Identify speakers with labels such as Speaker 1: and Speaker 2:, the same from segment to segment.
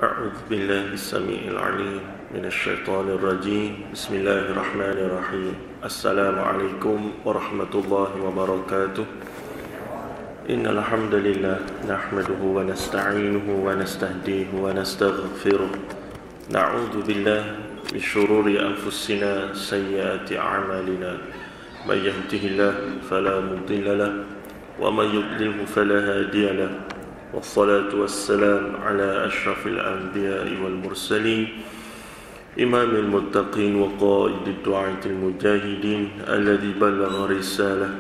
Speaker 1: أعوذ بالله السميع العليم من الشيطان الرجيم بسم الله الرحمن الرحيم السلام عليكم ورحمة الله وبركاته إن الحمد لله نحمده ونستعينه ونستهديه ونستغفره نعوذ بالله من شرور أنفسنا سيئات أعمالنا من يهده الله فلا مضل له ومن يضلله فلا هادي له والصلاة والسلام على أشرف الأنبياء والمرسلين إمام المتقين وقائد الدعاة المجاهدين الذي بلغ رسالة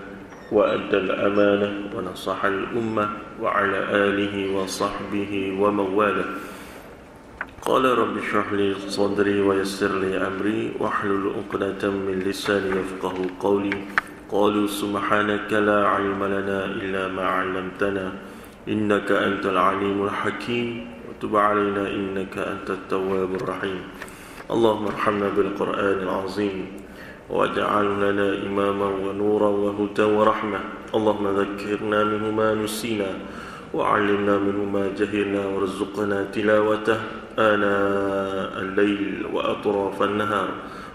Speaker 1: وأدى الأمانة ونصح الأمة وعلى آله وصحبه ومن والاه قال رب اشرح لي صدري ويسر لي أمري واحلل عقدة من لساني يفقه قولي قالوا سبحانك لا علم لنا إلا ما علمتنا إنك أنت العليم الحكيم وتب علينا إنك أنت التواب الرحيم اللهم ارحمنا بالقرآن العظيم واجعل لنا إماما ونورا وهدى ورحمة اللهم ذكرنا منه ما نسينا وعلمنا منه ما جهلنا وارزقنا تلاوته آناء الليل وأطراف النهار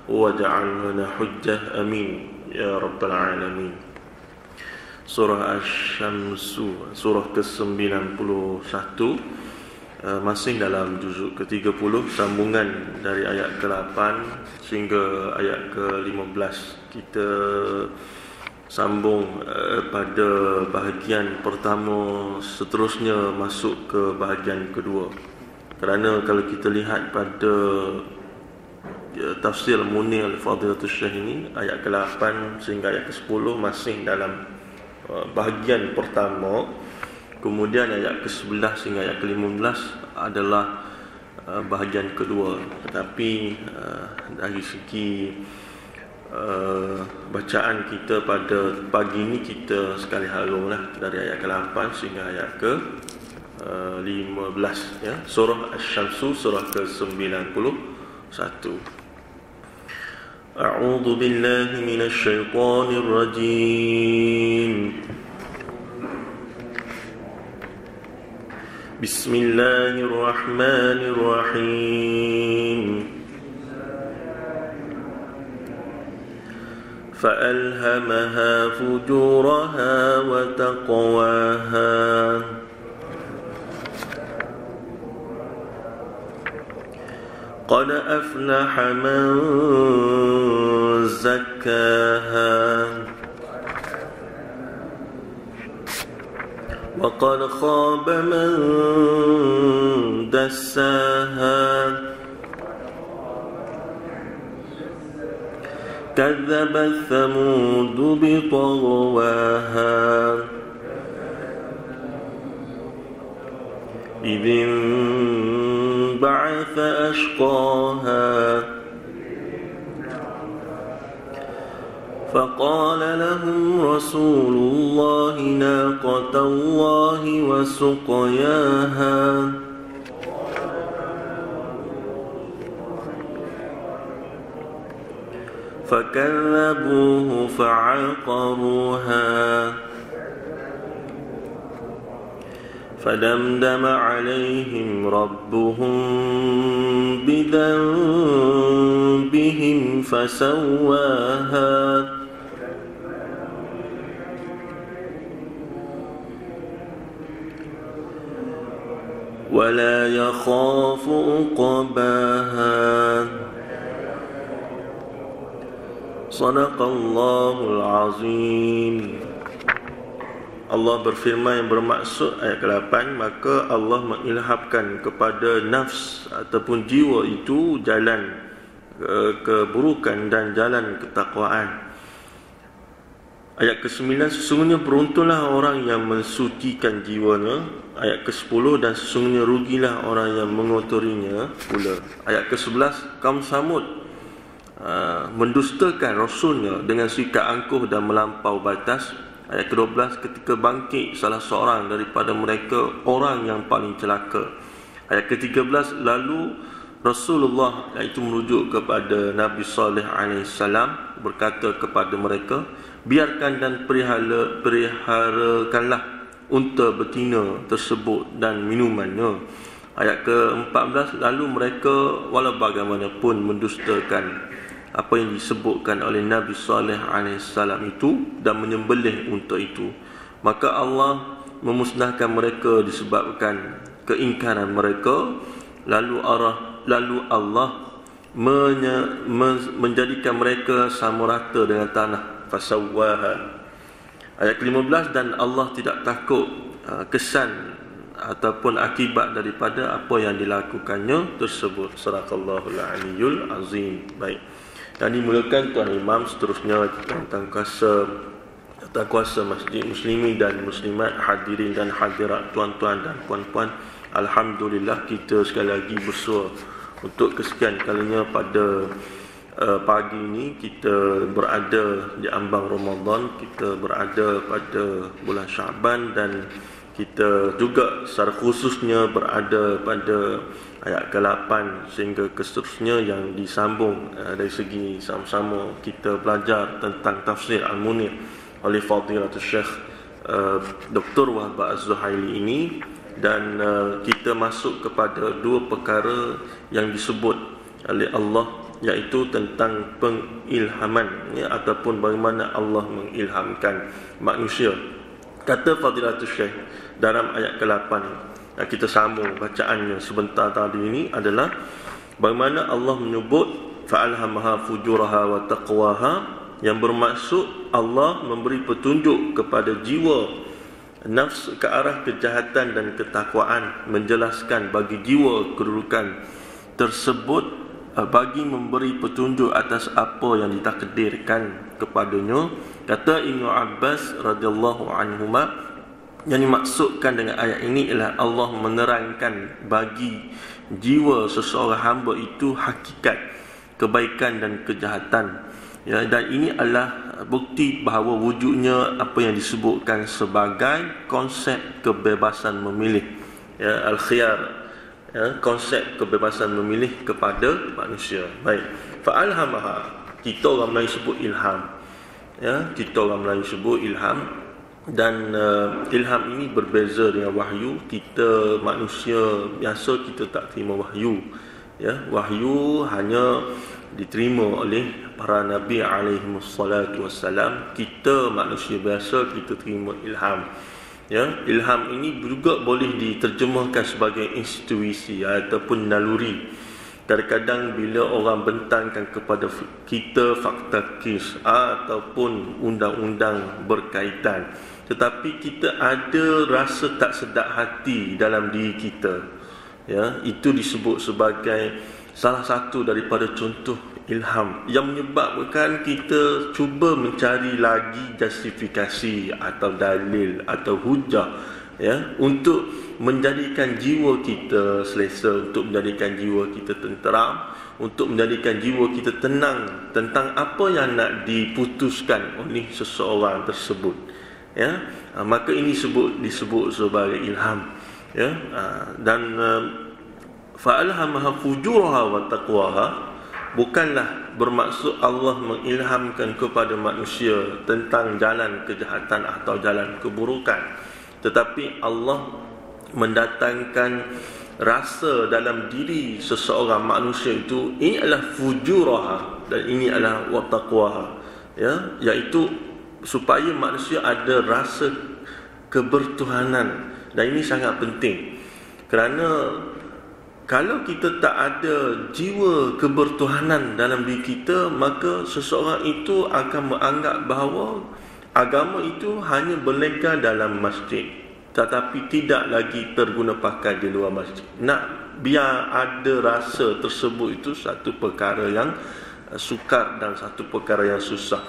Speaker 1: واجعل لنا حجة أمين يا رب العالمين. Surah Asy-Syamsu, surah ke-91, masih dalam juzuk ke-30, sambungan dari ayat ke-8 sehingga ayat ke-15. Kita sambung pada bahagian pertama, seterusnya masuk ke bahagian kedua. Kerana kalau kita lihat pada tafsir Munir Al-Fadilatul Syekh ini, ayat ke-8 sehingga ayat ke-10 masih dalam bahagian pertama, kemudian ayat ke-11 hingga ayat ke-15 adalah bahagian kedua. Tetapi dari segi bacaan kita pada pagi ini, kita sekali halunglah dari ayat ke-8 sehingga ayat ke-15 ya. Surah Asy-Syamsu, surah ke-91. أعوذ بالله من الشيطان الرجيم بسم الله الرحمن الرحيم فألهمها فجورها وتقواها قد أفلح من زكاها وقد خاب من دساها كذبت ثمود بطغواها إذ انبعث أشقاها فقال لهم رسول الله ناقة الله وسقياها فكذبوه فعقروها فدمدم عليهم ربهم بذنبهم فسواها ولا يخاف عقباها صدق الله العظيم. Allah berfirman yang bermaksud ayat ke-8, maka Allah mengilhamkan kepada nafs ataupun jiwa itu jalan keburukan dan jalan ketakwaan. Ayat ke-9, sesungguhnya beruntunglah orang yang mensucikan jiwanya. Ayat ke-10, dan sesungguhnya rugilah orang yang mengotorinya pula. Ayat ke-11, kaum Samud mendustakan rasulnya dengan sikap angkuh dan melampau batas. Ayat ke-12, ketika bangkit salah seorang daripada mereka orang yang paling celaka. Ayat ke-13, lalu Rasulullah, iaitu merujuk kepada Nabi Saleh AS, berkata kepada mereka, biarkan dan peliharakanlah unta betina tersebut dan minumannya. Ayat ke-14, lalu mereka walau bagaimanapun mendustakan apa yang disebutkan oleh Nabi Saleh alaihissalam itu dan menyembelih untuk itu, maka Allah memusnahkan mereka disebabkan keingkaran mereka. Lalu Allah menjadikan mereka sama rata dengan tanah, fasawwaha. Ayat ke-15, dan Allah tidak takut kesan ataupun akibat daripada apa yang dilakukannya tersebut. Sadaqallahul Aliyyul Azim. Baik, yang dimulakan Tuan Imam, seterusnya tentang kuasa Masjid Muslimin dan Muslimat, hadirin dan hadirat, tuan-tuan dan puan-puan. Alhamdulillah, kita sekali lagi bersua untuk kesekian kalinya pada pagi ini kita berada di ambang Ramadan, kita berada pada bulan Syaban, dan kita juga secara khususnya berada pada ayat ke-8 sehingga ke seterusnya yang disambung dari segi sama-sama kita belajar tentang tafsir Al-Munir oleh Fadilatul Syekh Dr. Wahab Az-Zuhaili ini. Dan kita masuk kepada dua perkara yang disebut oleh Allah, iaitu tentang pengilhaman, ataupun bagaimana Allah mengilhamkan manusia. Kata Fadilatul Syekh dalam ayat ke-8, kita sambung bacaannya sebentar tadi ini, adalah bagaimana Allah menyebut fa'alhamaha fujuraha wa taqwaha, yang bermaksud Allah memberi petunjuk kepada jiwa nafs ke arah kejahatan dan ketakwaan, menjelaskan bagi jiwa kedudukan tersebut, bagi memberi petunjuk atas apa yang ditakdirkan kepadanya. Kata Ibnu Abbas radhiyallahu anhuma, yang dimaksudkan dengan ayat ini ialah Allah menerangkan bagi jiwa seseorang hamba itu hakikat kebaikan dan kejahatan, ya, dan ini adalah bukti bahawa wujudnya apa yang disebutkan sebagai konsep kebebasan memilih, ya, al-khiyar, ya, konsep kebebasan memilih kepada manusia. Baik, fa'alhamaha, kita orang Melayu sebut ilham, ya, kita orang Melayu sebut ilham. Dan ilham ini berbeza dengan wahyu. Kita manusia biasa kita tak terima wahyu, ya. Wahyu hanya diterima oleh para nabi alaihimussalatu wassalam. Kita manusia biasa kita terima ilham, ya. Ilham ini juga boleh diterjemahkan sebagai intuisi ataupun naluri. Kadang-kadang bila orang bentangkan kepada kita fakta kes ataupun undang-undang berkaitan, tetapi kita ada rasa tak sedap hati dalam diri kita, ya, itu disebut sebagai salah satu daripada contoh ilham yang menyebabkan kita cuba mencari lagi justifikasi atau dalil atau hujah, ya, untuk menjadikan jiwa kita selesa, untuk menjadikan jiwa kita tenteram, untuk menjadikan jiwa kita tenang tentang apa yang nak diputuskan oleh seseorang tersebut, ya. Maka ini disebut sebagai ilham, ya. Dan fa'alhamaha fujuraha wa taqwaha bukanlah bermaksud Allah mengilhamkan kepada manusia tentang jalan kejahatan atau jalan keburukan, tetapi Allah mendatangkan rasa dalam diri seseorang manusia itu, ini adalah fujuraha dan ini adalah wa taqwaha, ya, iaitu supaya manusia ada rasa kebertuhanan. Dan ini sangat penting, kerana kalau kita tak ada jiwa kebertuhanan dalam diri kita, maka seseorang itu akan menganggap bahawa agama itu hanya berlega dalam masjid, tetapi tidak lagi terguna pakai di luar masjid. Nak biar ada rasa tersebut itu satu perkara yang sukar dan satu perkara yang susah.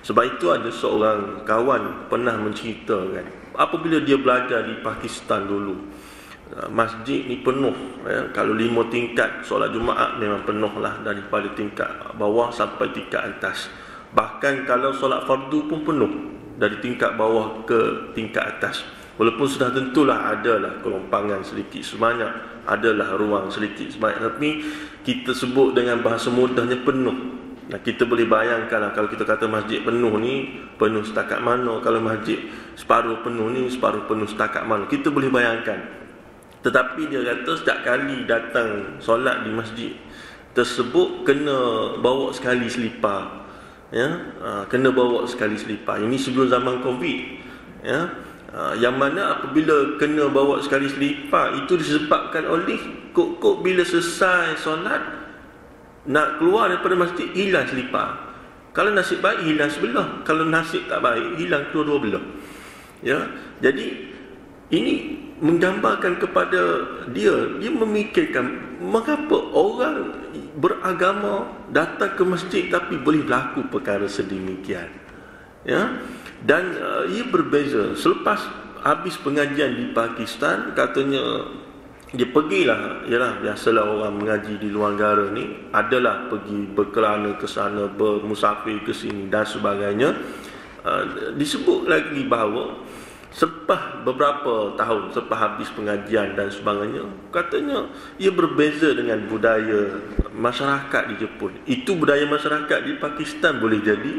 Speaker 1: Sebab itu ada seorang kawan pernah menceritakan, apabila dia belajar di Pakistan dulu, masjid ni penuh, ya. Kalau 5 tingkat solat Jumaat memang penuh lah, daripada tingkat bawah sampai tingkat atas. Bahkan kalau solat fardu pun penuh, dari tingkat bawah ke tingkat atas. Walaupun sudah tentulah adalah kelompangan sedikit sebanyak, adalah ruang sedikit sebanyak, tapi kita sebut dengan bahasa mudahnya penuh. Nah, kita boleh bayangkanlah kalau kita kata masjid penuh ni, penuh setakat mana. Kalau masjid separuh penuh ni, separuh penuh setakat mana. Kita boleh bayangkan. Tetapi dia kata setiap kali datang solat di masjid tersebut kena bawa sekali selipar, kena bawa sekali selipar. Ini sebelum zaman Covid, yang mana apabila kena bawa sekali selipar itu disebabkan oleh kok bila selesai solat nak keluar daripada masjid hilang selipar. Kalau nasib baik hilang sebelah, kalau nasib tak baik hilang kedua-dua belah. Jadi ini menggambarkan kepada dia memikirkan mengapa orang beragama datang ke masjid tapi boleh berlaku perkara sedemikian. Dan ia berbeza. Selepas habis pengajian di Pakistan, katanya dia pergilah, biasalah orang mengaji di luar negara ni adalah pergi berkelana ke sana, bermusafir ke sini dan sebagainya. Disebut lagi bahawa selepas beberapa tahun selepas habis pengajian dan sebagainya, katanya ia berbeza dengan budaya masyarakat di Jepun. Itu budaya masyarakat di Pakistan boleh jadi,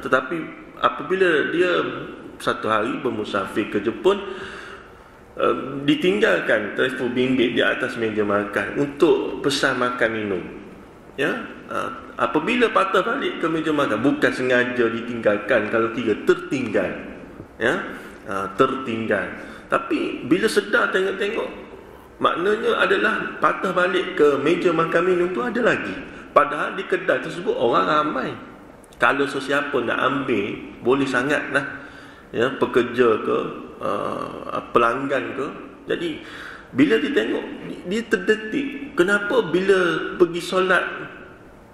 Speaker 1: tetapi apabila dia satu hari bermusafir ke Jepun, ditinggalkan telefon bimbit di atas meja makan untuk pesan makan minum. Apabila patah balik ke meja makan, bukan sengaja ditinggalkan, kalau kira tertinggal, tertinggal. Tapi bila sedar tengok-tengok, maknanya adalah patah balik ke meja makan minum tu ada lagi. Padahal di kedai tersebut orang ramai. Kalau sesiapa nak ambil, boleh sangat lah, pekerja ke, pelanggan ke. Jadi bila dia tengok, dia terdetik, kenapa bila pergi solat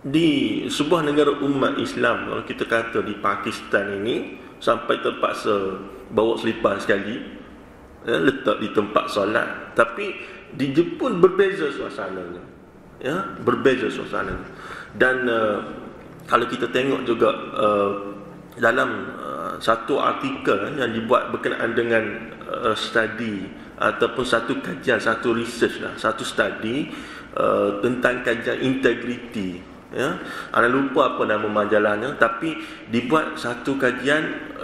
Speaker 1: di sebuah negara umat Islam, kalau kita kata di Pakistan ini, sampai terpaksa bawa selipar sekali, letak di tempat solat. Tapi di Jepun berbeza suasananya, berbeza suasananya. Dan kalau kita tengok juga dalam satu artikel yang dibuat berkenaan dengan studi ataupun satu kajian, satu research lah, satu studi tentang kajian integriti, Anda lupa apa nama majalahnya, tapi dibuat satu kajian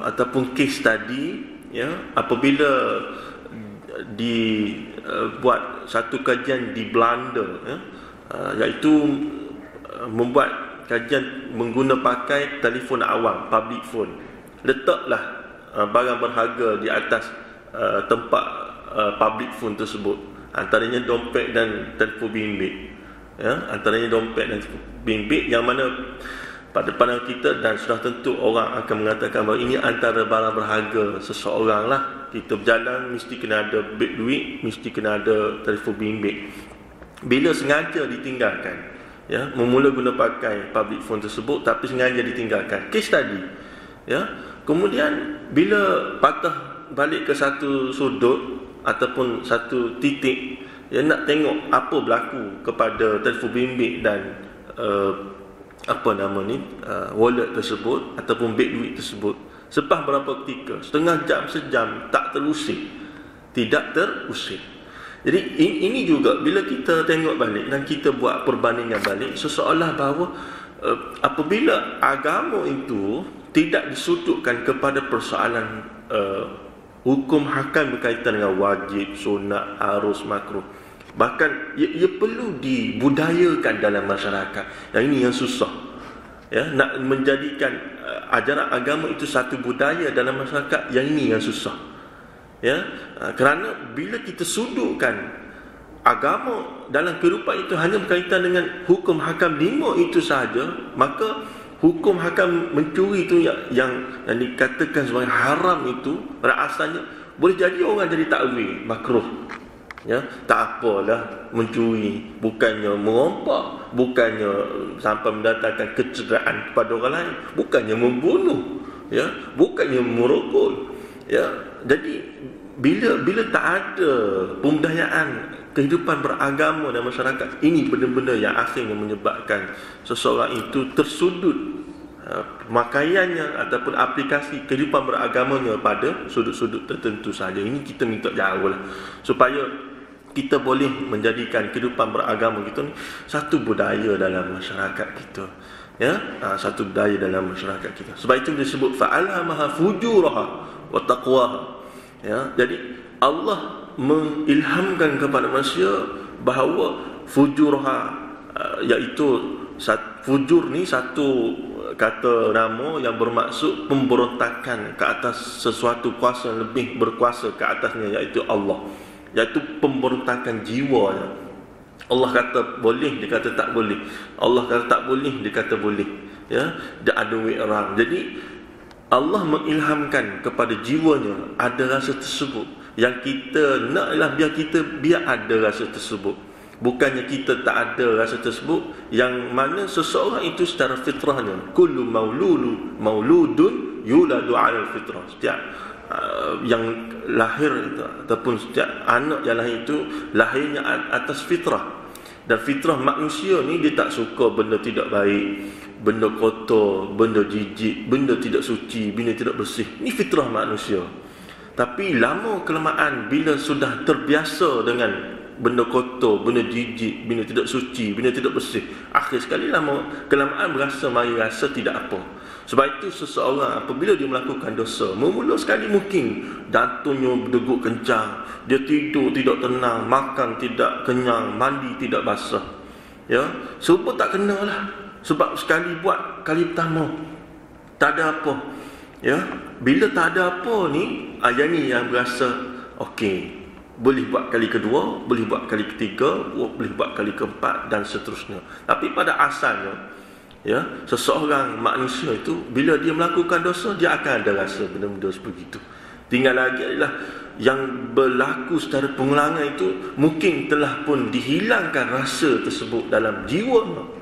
Speaker 1: ataupun case study, apabila dibuat satu kajian di Belanda, iaitu membuat kajian mengguna pakai telefon awam, public phone. Letaklah barang berharga di atas tempat public phone tersebut, antaranya dompet dan telefon bimbit. Antaranya dompet dan telefon bimbit, yang mana pada pandangan kita dan sudah tentu orang akan mengatakan bahawa ini antara barang berharga seseorang lah. Kita berjalan mesti kena ada duit, mesti kena ada telefon bimbit. Bila sengaja ditinggalkan, memula guna pakai public phone tersebut tapi sengaja ditinggalkan, case study, kemudian bila patah balik ke satu sudut ataupun satu titik, nak tengok apa berlaku kepada telefon bimbit dan wallet tersebut ataupun beg duit tersebut, selepas berapa ketika, setengah jam, sejam, tak terusik, tidak terusik. Jadi ini juga bila kita tengok balik dan kita buat perbandingan balik, seolah bahawa apabila agama itu tidak disudutkan kepada persoalan hukum hakam berkaitan dengan wajib, sunat, harus, makruh, bahkan ia perlu dibudayakan dalam masyarakat. Yang ini yang susah, nak menjadikan ajaran agama itu satu budaya dalam masyarakat, yang ini yang susah. Kerana bila kita sudutkan agama dalam kehidupan itu hanya berkaitan dengan hukum hakam 5 itu sahaja, maka hukum hakam mencuri itu yang dikatakan sebagai haram itu pada asalnya boleh jadi orang jadi takwil makruh. Tak apalah mencuri, bukannya merompak, bukannya sampai mendatangkan kecederaan kepada orang lain, bukannya membunuh, bukannya merokok. Jadi bila tak ada pembudayaan kehidupan beragama dalam masyarakat, ini benda-benda yang akhirnya menyebabkan seseorang itu tersudut pemakaiannya ataupun aplikasi kehidupan beragamanya pada sudut-sudut tertentu saja. Ini kita minta jauh lah, supaya kita boleh menjadikan kehidupan beragama kita ni satu budaya dalam masyarakat kita, satu budaya dalam masyarakat kita. Sebab itu disebut fa'alhamaha fujuraha wa taqwaha. Jadi Allah mengilhamkan kepada manusia bahawa fujurha, iaitu fujur ni satu kata nama yang bermaksud pemberontakan ke atas sesuatu kuasa yang lebih berkuasa ke atasnya, iaitu Allah, iaitu pemberontakan jiwa. Allah kata boleh, dia kata tak boleh. Allah kata tak boleh, dia kata boleh. Ya, the other way around. Jadi Allah mengilhamkan kepada jiwanya ada rasa tersebut. Yang kita naklah biar ada rasa tersebut. Bukannya kita tak ada rasa tersebut, yang mana seseorang itu secara fitrahnya, kullu mauludun yuladu 'ala fitrah. Setiap yang lahir itu, ataupun setiap anak yang lahir itu lahirnya atas fitrah. Dan fitrah manusia ni, dia tak suka benda tidak baik, benda kotor, benda jijik, benda tidak suci, benda tidak bersih. Ni fitrah manusia. Tapi lama kelamaan bila sudah terbiasa dengan benda kotor, benda jijik, benda tidak suci, benda tidak bersih, akhir sekali lama kelamaan mari rasa tidak apa. Sebab itu seseorang apabila dia melakukan dosa, mula sekali mungkin jantungnya berdegup kencang, dia tidur tidak tenang, makan tidak kenyang, mandi tidak basah. Ya, semua tak kenalah. Sebab sekali buat kali pertama tak ada apa. Ya, bila tak ada apa ni, yang ni yang berasa okey. Boleh buat kali kedua, boleh buat kali ketiga, boleh buat kali keempat dan seterusnya. Tapi pada asalnya, ya, seseorang manusia itu bila dia melakukan dosa, dia akan ada rasa benda-benda seperti itu. Tinggal lagi adalah yang berlaku secara pengulangan itu mungkin telah pun dihilangkan rasa tersebut dalam jiwanya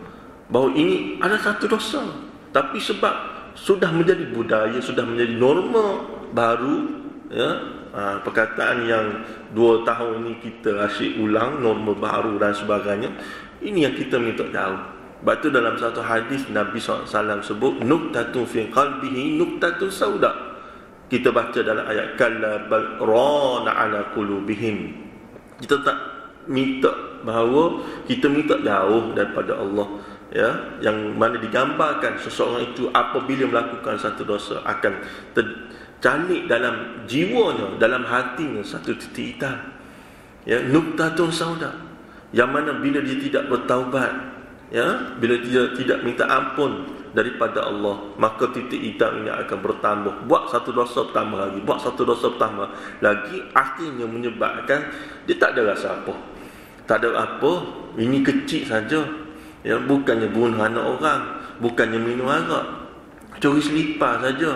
Speaker 1: bahawa ini ada satu dosa. Tapi sebab sudah menjadi budaya, sudah menjadi norma baru, ya, perkataan yang 2 tahun ni kita asyik ulang, norma baru dan sebagainya. Ini yang kita minta jauh. Sebab tu dalam satu hadis Nabi SAW sebut nuktatun fi qalbihi nuktatun sauda. Kita baca dalam ayat kalla bal rana ala qulubihim. Kita tak minta bahawa kita minta jauh daripada Allah, ya, yang mana digambarkan seseorang itu apabila melakukan satu dosa akan tercalik dalam jiwanya, dalam hatinya satu titik hitam, ya, nuktatun sauda, yang mana bila dia tidak bertaubat, ya, bila dia tidak minta ampun daripada Allah, maka titik hitam ini akan bertambah. Buat satu dosa bertambah lagi, buat satu dosa bertambah lagi, akhirnya menyebabkan dia tak ada rasa apa. Tak ada apa, ini kecil saja. Ya, bukannya bunuh anak orang, bukannya minum arak, curi selipar saja.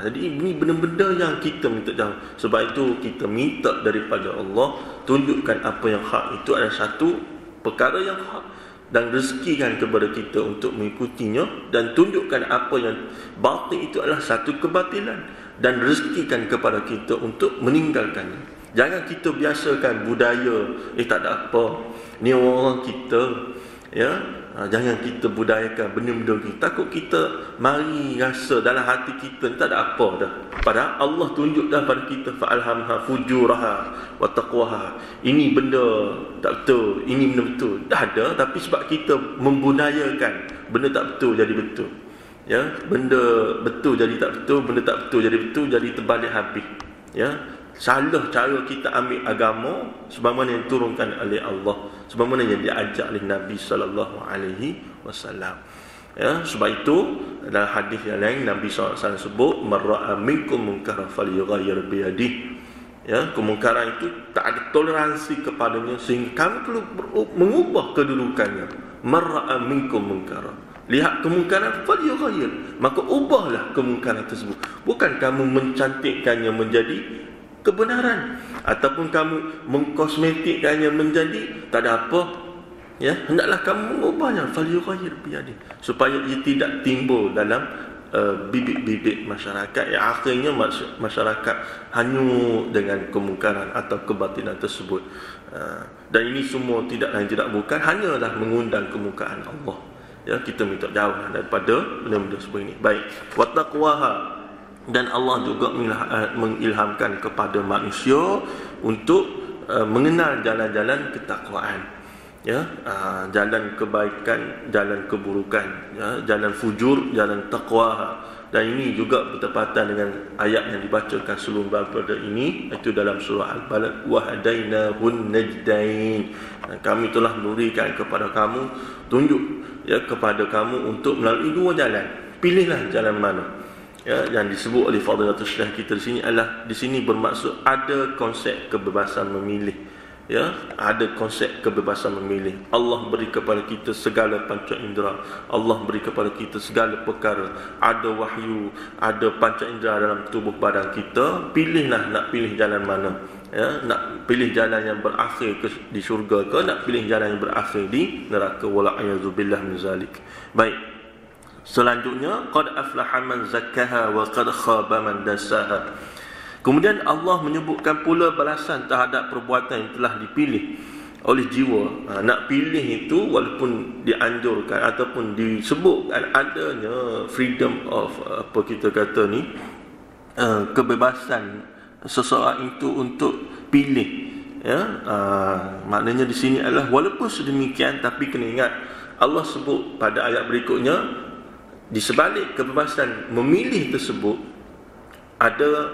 Speaker 1: Jadi ini benda-benda yang kita minta jauh. Sebab itu kita minta daripada Allah, tunjukkan apa yang hak, itu adalah satu perkara yang hak, dan rezekikan kepada kita untuk mengikutinya, dan tunjukkan apa yang batil itu adalah satu kebatilan, dan rezekikan kepada kita untuk meninggalkannya. Jangan kita biasakan budaya tak ada apa, ni orang kita, ya. Jangan kita budayakan benda-benda kita. Takut kita mari rasa dalam hati kita tak ada apa dah. Padahal Allah tunjuk dah pada kita fa'alhamha fujuraha wa taqwaha. Ini benda tak betul, ini benda betul. Dah ada, tapi sebab kita membudayakan benda tak betul jadi betul. Ya, benda betul jadi tak betul, benda tak betul jadi betul, jadi terbalik habis. Ya, salah cara kita ambil agama sebagaimana yang diturunkan oleh Allah, sebagaimana yang diajak oleh Nabi sallallahu alaihi wasallam. Ya, sebab itu dalam hadis yang lain Nabi SAW sebut marra'a minkum munkaran falyughayyir bi yadihi. Ya, kemungkaran itu tak ada toleransi kepadanya sehingga kamu perlu mengubah kedudukannya. Marra'a minkum munkaran, lihat kemungkaran falyughayyir, maka ubahlah kemungkaran tersebut. Bukan kamu mencantikkannya menjadi kebenaran, ataupun kamu mengkosmetikkannya menjadi tak ada apa, ya, hendaklah kamu mengubahnya falyughayyir biyadi, supaya ia tidak timbul dalam bibit-bibit masyarakat yang akhirnya masyarakat hanyut dengan kemungkaran atau kebatilan tersebut. Dan ini semua tidak lain tidak bukan hanyalah mengundang kemurkaan Allah. Ya, kita minta jauh daripada benda-benda seperti ini. Baik, wattaqwaha, dan Allah juga mengilhamkan kepada manusia untuk mengenal jalan-jalan ketakwaan, ya, jalan kebaikan, jalan keburukan, ya, jalan fujur, jalan taqwa, Dan ini juga bertepatan dengan ayat yang dibacakan sebelum pada ini, itu dalam surah Al-Balad, wa hadainahun najdain. Kami telah memberikan kepada kamu tunjuk kepada kamu untuk melalui dua jalan. Pilihlah jalan mana. Yang disebut oleh Fadilatul Syekh kita di sini adalah, di sini bermaksud ada konsep kebebasan memilih. Ada konsep kebebasan memilih. Allah beri kepada kita segala panca indera. Allah beri kepada kita segala perkara. Ada wahyu, ada panca indera dalam tubuh badan kita. Pilihlah nak pilih jalan mana. Nak pilih jalan yang berakhir di syurga ke, nak pilih jalan yang berakhir di neraka. Wala'iyadzubillah min zalik. Baik. Selanjutnya, qad aflaha man zakkaha wa qad khaba man dassaha. Kemudian Allah menyebutkan pula balasan terhadap perbuatan yang telah dipilih oleh jiwa. Nak pilih itu walaupun dianjurkan ataupun disebutkan adanya freedom of apa kita kata ni, kebebasan seseorang itu untuk pilih. Maknanya di sini adalah walaupun sedemikian, tapi kena ingat Allah sebut pada ayat berikutnya, di sebalik kebebasan memilih tersebut ada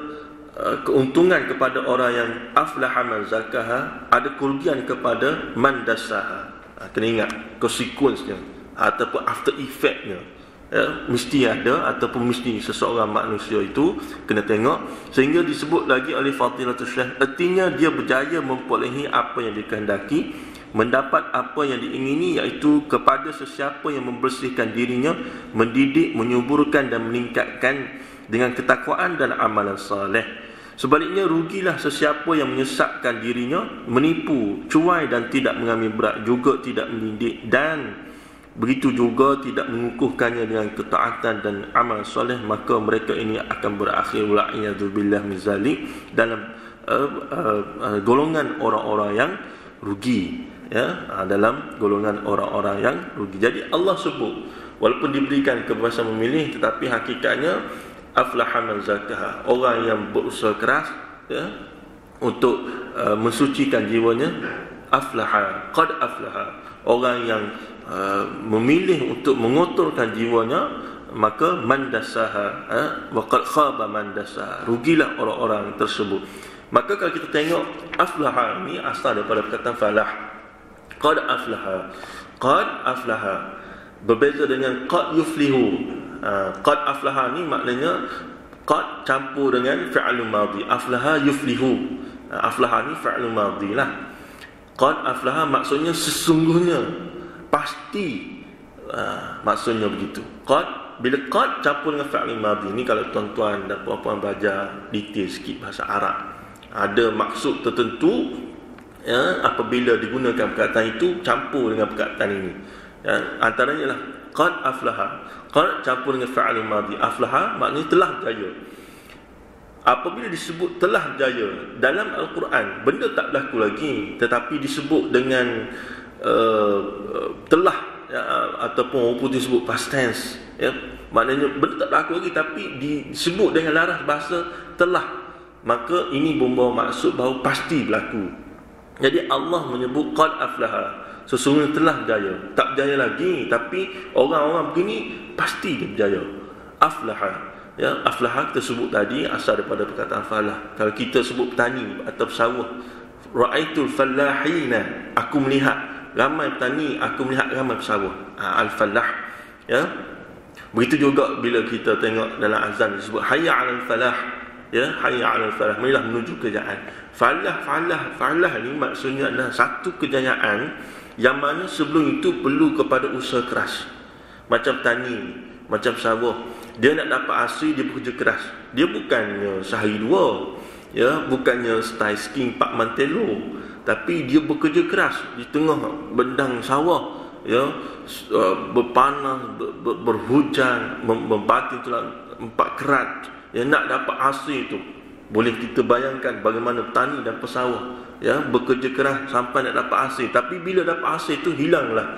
Speaker 1: keuntungan kepada orang yang aflaha man zakaha, ada kerugian kepada man dassaha. Kena ingat konsekuensnya ataupun after effect-nya, mesti ada ataupun mesti seseorang manusia itu kena tengok. Sehingga disebut lagi oleh Fadilatul Syekh, artinya dia berjaya memperolehi apa yang dikehendaki, mendapat apa yang diingini, iaitu kepada sesiapa yang membersihkan dirinya, mendidik, menyuburkan dan meningkatkan dengan ketakwaan dan amalan saleh. Sebaliknya, rugilah sesiapa yang menyesatkan dirinya, menipu, cuai dan tidak mengambil berat, juga tidak mendidik dan begitu juga tidak mengukuhkannya dengan ketaatan dan amal soleh, maka mereka ini akan berakhir wa'iyadzubillah min zalik dalam golongan orang-orang yang rugi. Dalam golongan orang-orang yang rugi. Jadi Allah sebut walaupun diberikan kebebasan memilih, tetapi hakikatnya aflaha man zakaha, orang yang berusaha keras untuk mensucikan jiwanya. Aflaha, qad aflaha, orang yang memilih untuk mengotorkan jiwanya, maka man dassaha wa qad khaba man dassaha, rugilah orang-orang tersebut. Maka kalau kita tengok aflaha ini asal daripada perkataan falah. Qad aflaha, qad aflaha berbeza dengan qad yuflihu. Qad aflaha ni maknanya qad campur dengan fi'il madhi, aflaha yuflihu. Aflaha ni fi'il madhi lah. Qad aflaha maksudnya sesungguhnya, pasti, maksudnya begitu. Qad, bila qad campur dengan fi'il madhi ni, kalau tuan-tuan dan puan-puan belajar detail sikit bahasa Arab, ada maksud tertentu apabila digunakan perkataan itu campur dengan perkataan ini. Antaranya lah qad aflaha, qad campur dengan fi'il madhi, aflaha maknanya telah berjaya. Apabila disebut telah berjaya dalam Al-Quran, benda tak berlaku lagi, tetapi disebut dengan telah, ataupun orang putih sebut past tense, maknanya benda tak berlaku lagi tapi disebut dengan laras bahasa telah, maka ini membawa maksud bahawa pasti berlaku. Jadi Allah menyebut qad aflaha, sesungguhnya telah berjaya. Tak berjaya lagi, tapi orang-orang begini pasti dia berjaya. Aflaha, aflaha kita sebut tadi asal daripada perkataan falah. Kalau kita sebut petani atau pesawah, ra'aitul fallahina, aku melihat ramai petani, aku melihat ramai pesawah. Al-falah. Begitu juga bila kita tengok dalam azan disebut hayya 'alal falah. Hayya 'alal falah, marilah menuju kejayaan. Falah ni maksudnya adalah satu kejayaan yang mana sebelum itu perlu kepada usaha keras. Macam tani, macam sawah, dia nak dapat hasil, dia bekerja keras. Dia bukannya sehari dua, bukannya style skiing pak mantelo, tapi dia bekerja keras di tengah bendang sawah, berpanas, berhujan, membatin tulang 4 kerat, nak dapat hasil itu. Boleh kita bayangkan bagaimana petani dan pesawah bekerja keras sampai nak dapat hasil. Tapi bila dapat hasil itu hilanglah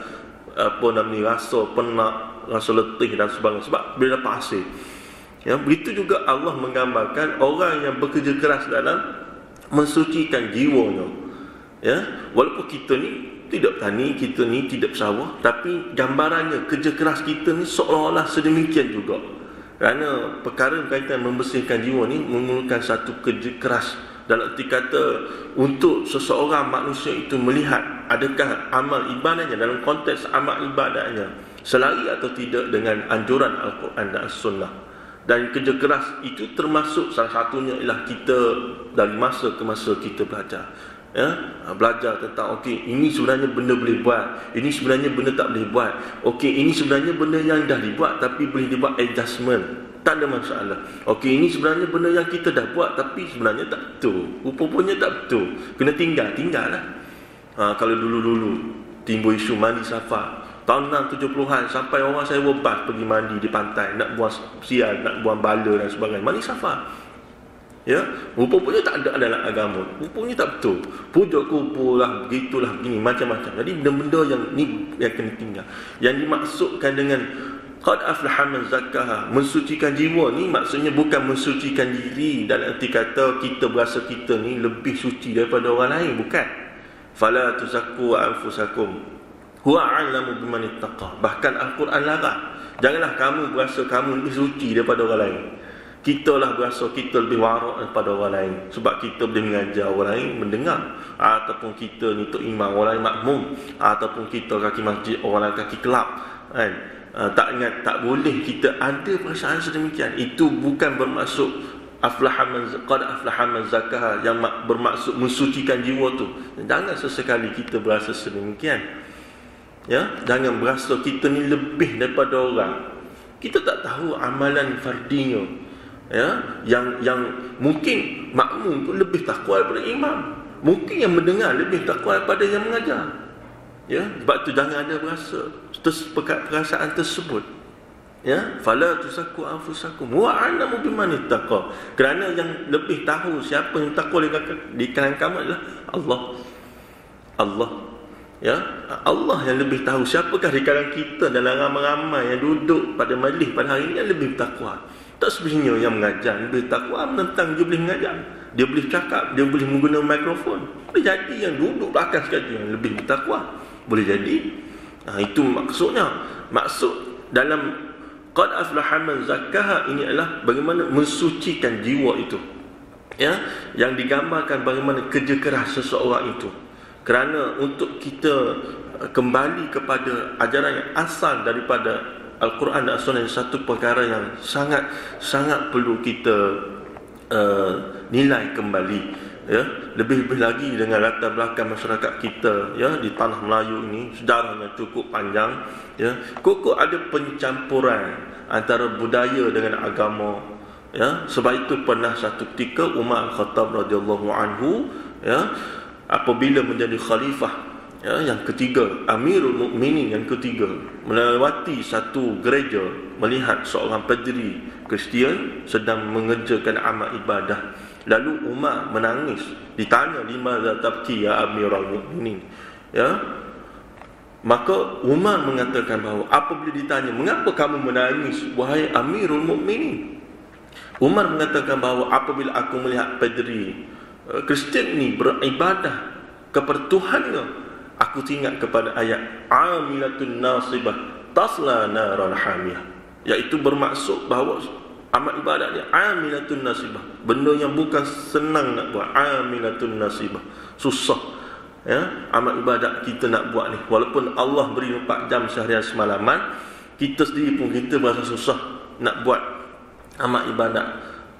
Speaker 1: rasa penat, rasa letih dan sebagainya, sebab bila dapat hasil. Begitu juga Allah menggambarkan orang yang bekerja keras dalam mensucikan jiwanya. Walaupun kita ni tidak petani, kita ni tidak pesawah, tapi gambarannya kerja keras kita ni seolah-olah sedemikian juga. Kerana perkara berkaitan membersihkan jiwa ni memerlukan satu kerja keras. Dalam arti kata, untuk seseorang manusia itu melihat adakah amal ibadahnya dalam konteks amal ibadahnya selari atau tidak dengan anjuran Al-Quran dan As-Sunnah. Dan kerja keras itu termasuk salah satunya ialah kita dari masa ke masa kita belajar. Belajar tentang okey, ini sebenarnya benda boleh buat, ini sebenarnya benda tak boleh buat. Okey, ini sebenarnya benda yang dah dibuat tapi boleh dibuat adjustment, tak ada masalah. Okey, ini sebenarnya benda yang kita dah buat tapi sebenarnya tak betul, rupanya tak betul, kena tinggal lah. Kalau dulu-dulu timbul isu mandi safar tahun 70-an, sampai orang saya bebas pergi mandi di pantai, nak buang sial, nak buang bala dan sebagainya, mandi safar. Ya, rupanya tak ada dalam agama, rupanya tak betul, pujuk kubur lah, begitulah, begini, macam-macam. Jadi benda-benda yang ni yang kena tinggal. Yang dimaksudkan dengan qad aflaha man zakkaha, mensucikan jiwa ni maksudnya bukan mensucikan diri dalam arti kata kita berasa kita ni lebih suci daripada orang lain, bukan. Fala tuzakku anfusakum huwa a'lamu biman ittaqa. Bahkan Al-Quran larang, janganlah kamu berasa kamu lebih suci daripada orang lain. Kita lah berasa kita lebih warak daripada orang lain sebab kita boleh mengajar orang lain mendengar, ataupun kita ni tok imam, orang lain makmum, ataupun kita kaki masjid, orang lain kaki kelab, kan? Tak ingat, tak boleh kita ada perasaan sedemikian. Itu bukan bermaksud qad aflaha man zakkaha, yang bermaksud mensucikan jiwa tu. Jangan sesekali kita berasa sedemikian. Ya, jangan berasa kita ni lebih daripada orang. Kita tak tahu amalan fardinya, ya, yang mungkin makmum tu lebih takwa daripada imam, mungkin yang mendengar lebih takwa daripada yang mengajar. Ya, sebab tu jangan ada perasaan tersebut. Ya, fala tusakku anfusakum wa a'lamu biman ittaqa. Kerana yang lebih tahu siapa yang takwa di kalangan kamu adalah Allah. Ya, Allah yang lebih tahu siapakah di kalangan kita dalam ramai-ramai yang duduk pada majlis pada hari ini yang lebih takwa. Tak sebenarnya yang mengajar lebih takwa menentang dia boleh mengajar, dia boleh cakap, dia boleh menggunakan mikrofon. Boleh jadi yang duduk belakang sekali yang lebih bertakwa, boleh jadi. Itu maksudnya. Maksud dalam qad aflaha man zakkaha ini adalah bagaimana mensucikan jiwa itu, ya, yang digambarkan bagaimana kerja keras seseorang itu. Kerana untuk kita kembali kepada ajaran yang asal daripada Al-Quran dan As-Sunnah, satu perkara yang sangat perlu kita nilai kembali, ya. Lebih-lebih lagi dengan latar belakang masyarakat kita, ya, di tanah Melayu ini sejarahnya cukup panjang, ya. Kok ada pencampuran antara budaya dengan agama, ya. Sebab itu pernah satu ketika Umar Khattab radhiyallahu anhu, ya, apabila menjadi khalifah, ya, yang ketiga, Amirul Mukminin yang ketiga, melewati satu gereja, melihat seorang padri Kristian sedang mengerjakan amal ibadah. Lalu Umar menangis. Ditanya, limadza tabki ya Amirul Mukminin, ya. Maka Umar mengatakan bahawa apabila ditanya, mengapa kamu menangis wahai Amirul Mukminin, Umar mengatakan bahawa apabila aku melihat padri Kristian ni beribadah kepada Tuhannya, aku teringat kepada ayat amilatun nasibah tasla naran hamiyah, iaitu bermaksud bahawa amal ibadat ni amilatun nasibah, benda yang bukan senang nak buat. Amilatun nasibah, susah, ya. Amal ibadat kita nak buat ni, walaupun Allah beri 4 jam seharian semalaman, kita sendiri pun kita berasa susah nak buat amal ibadat,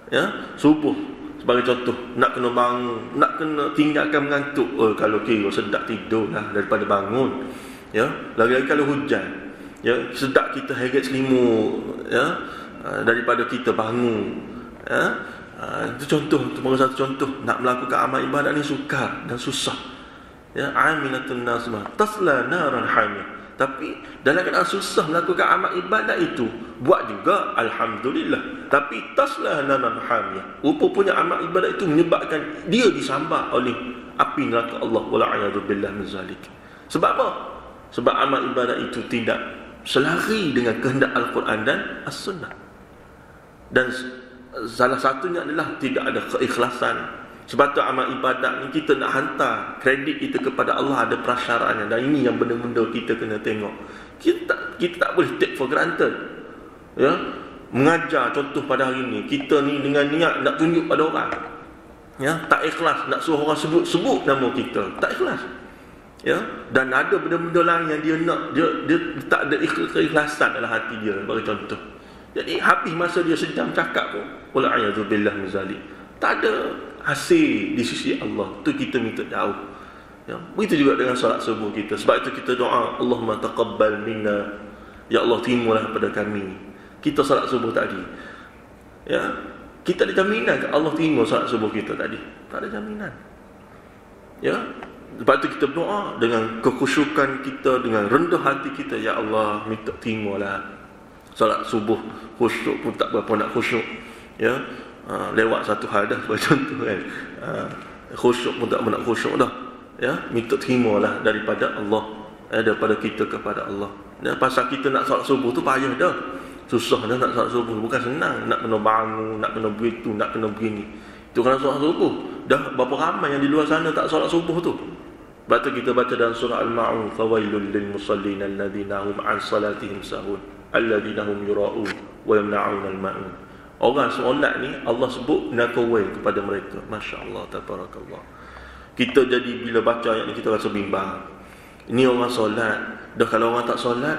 Speaker 1: ya. Subuh sebagai contoh, nak kena bangun, nak kena tinggalkan mengantuk, kalau kira sedap tidur lah daripada bangun, ya. Lagi-lagi kalau hujan, ya, sedap kita heret selimut, ya, daripada kita bangun, ya. Itu contoh, itu baru satu contoh. Nak melakukan amal ibadat ni sukar dan susah, ya. Amilatun nasibah tasla naran hamiyah. Tapi dalam keadaan susah melakukan amal ibadat itu, buat juga alhamdulillah, tapi taslah naran hamiyah, rupanya amal ibadat itu menyebabkan dia disambar oleh api neraka Allah, wala'iyadu billah min zalik. Sebab apa? Sebab amal ibadat itu tidak selari dengan kehendak Al-Quran dan As-Sunnah. Dan salah satunya adalah tidak ada keikhlasan. Sebab tu amal ibadat ni kita nak hantar kredit kita kepada Allah, ada prasyaratnya. Dan ini yang benda-benda kita kena tengok. Kita tak boleh take for granted, ya. mengajar contoh pada hari ni, kita ni dengan niat nak tunjuk pada orang, ya, tak ikhlas nak suruh orang sebut nama kita, tak ikhlas, ya, dan ada benda-benda lain yang dia nak, dia tak ada keikhlasan dalam hati dia, bagi contoh. Jadi habis masa dia sejam cakap pun, wala'iyadzubillah min zalik, tak ada hasil di sisi Allah. Tu kita minta jauh, ya. Begitu juga dengan solat subuh kita. Sebab itu kita doa, Allahumma taqabbal minna, ya Allah terimalah pada kami. Kita solat subuh tadi, ya, kita ada jaminan ke Allah terima solat subuh kita tadi? Tak ada jaminan, ya. Sebab itu kita berdoa dengan kekhusyukan kita, dengan rendah hati kita, ya Allah minta terimalah solat subuh. Khusyuk pun tak berapa nak khusyuk, ya. Lewat satu hadas bagi contoh kan, khusyuk pun tak berapa nak khusyuk dah, ya. Minta terimalah daripada Allah, daripada kita kepada Allah. Dan pasal kita nak solat subuh tu payah dah, susah dah nak solat subuh, bukan senang. Nak kena bangun, nak kena begitu, nak kena begini. Itu kerana solat subuh. Dah berapa ramai yang di luar sana tak solat subuh tu. Sebab tu kita baca dalam surah Al-Ma'un, fawailul lil musallin alladhina hum an salatihim sahun alladhina hum yura'un wa yamna'un al-ma'un. Orang solat ni Allah sebut nakawai kepada mereka. Masya-Allah, tabarakallah. Kita jadi bila baca ayat ni kita rasa bimbang. Ini orang solat, dah kalau orang tak solat,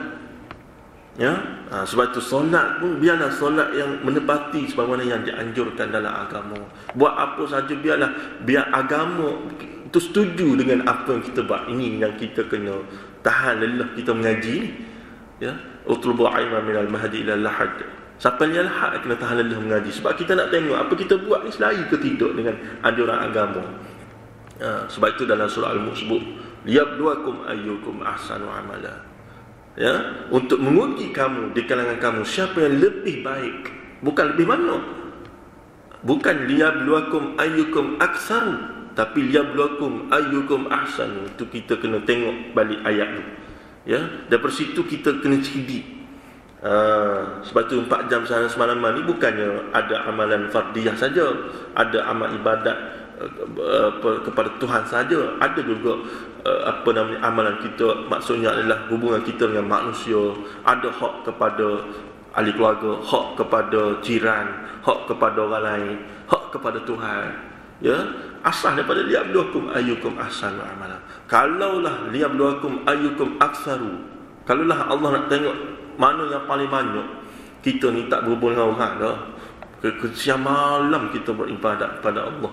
Speaker 1: ya, sebab itu solat pun biarlah solat yang menepati sebagaimana yang dianjurkan dalam agama. Buat apa saja biarlah, biar agama itu setuju dengan apa yang kita buat. Ini yang kita kena tahan lelah kita mengaji ni, ya. Utlubu ilma minal mahdi ila lahad. Sampai ni lahad kena tahan lelah mengaji. Sebab kita nak tengok apa kita buat ni selari ke tidak dengan anjuran agama. Sebab itu dalam surah Al-Mulk sebut, liyabluwakum ayyukum ahsanu amala, ya, untuk menguji kamu di kalangan kamu siapa yang lebih baik, bukan lebih mana, bukan liyabluwakum ayyukum aktsaru, tapi liyabluwakum ayyukum ahsanu. Itu kita kena tengok balik ayat tu, ya. Daripada situ kita kena cerdik. Sebab tu 4 jam semalam ni bukannya ada amalan fardiyah saja, ada amal ibadat kepada Tuhan saja, ada juga amalan kita, maksudnya adalah hubungan kita dengan manusia. Ada hak kepada ahli keluarga, hak kepada jiran, hak kepada orang lain, hak kepada Tuhan, ya. Asal daripada liyabluwakum ayyukum ahsanu amala. Kalaulah liyabluwakum ayyukum aktsaru, kalaulah Allah nak tengok mana yang paling banyak, kita ni tak berhubung dengan orang dah, siang malam kita beribadat kepada Allah.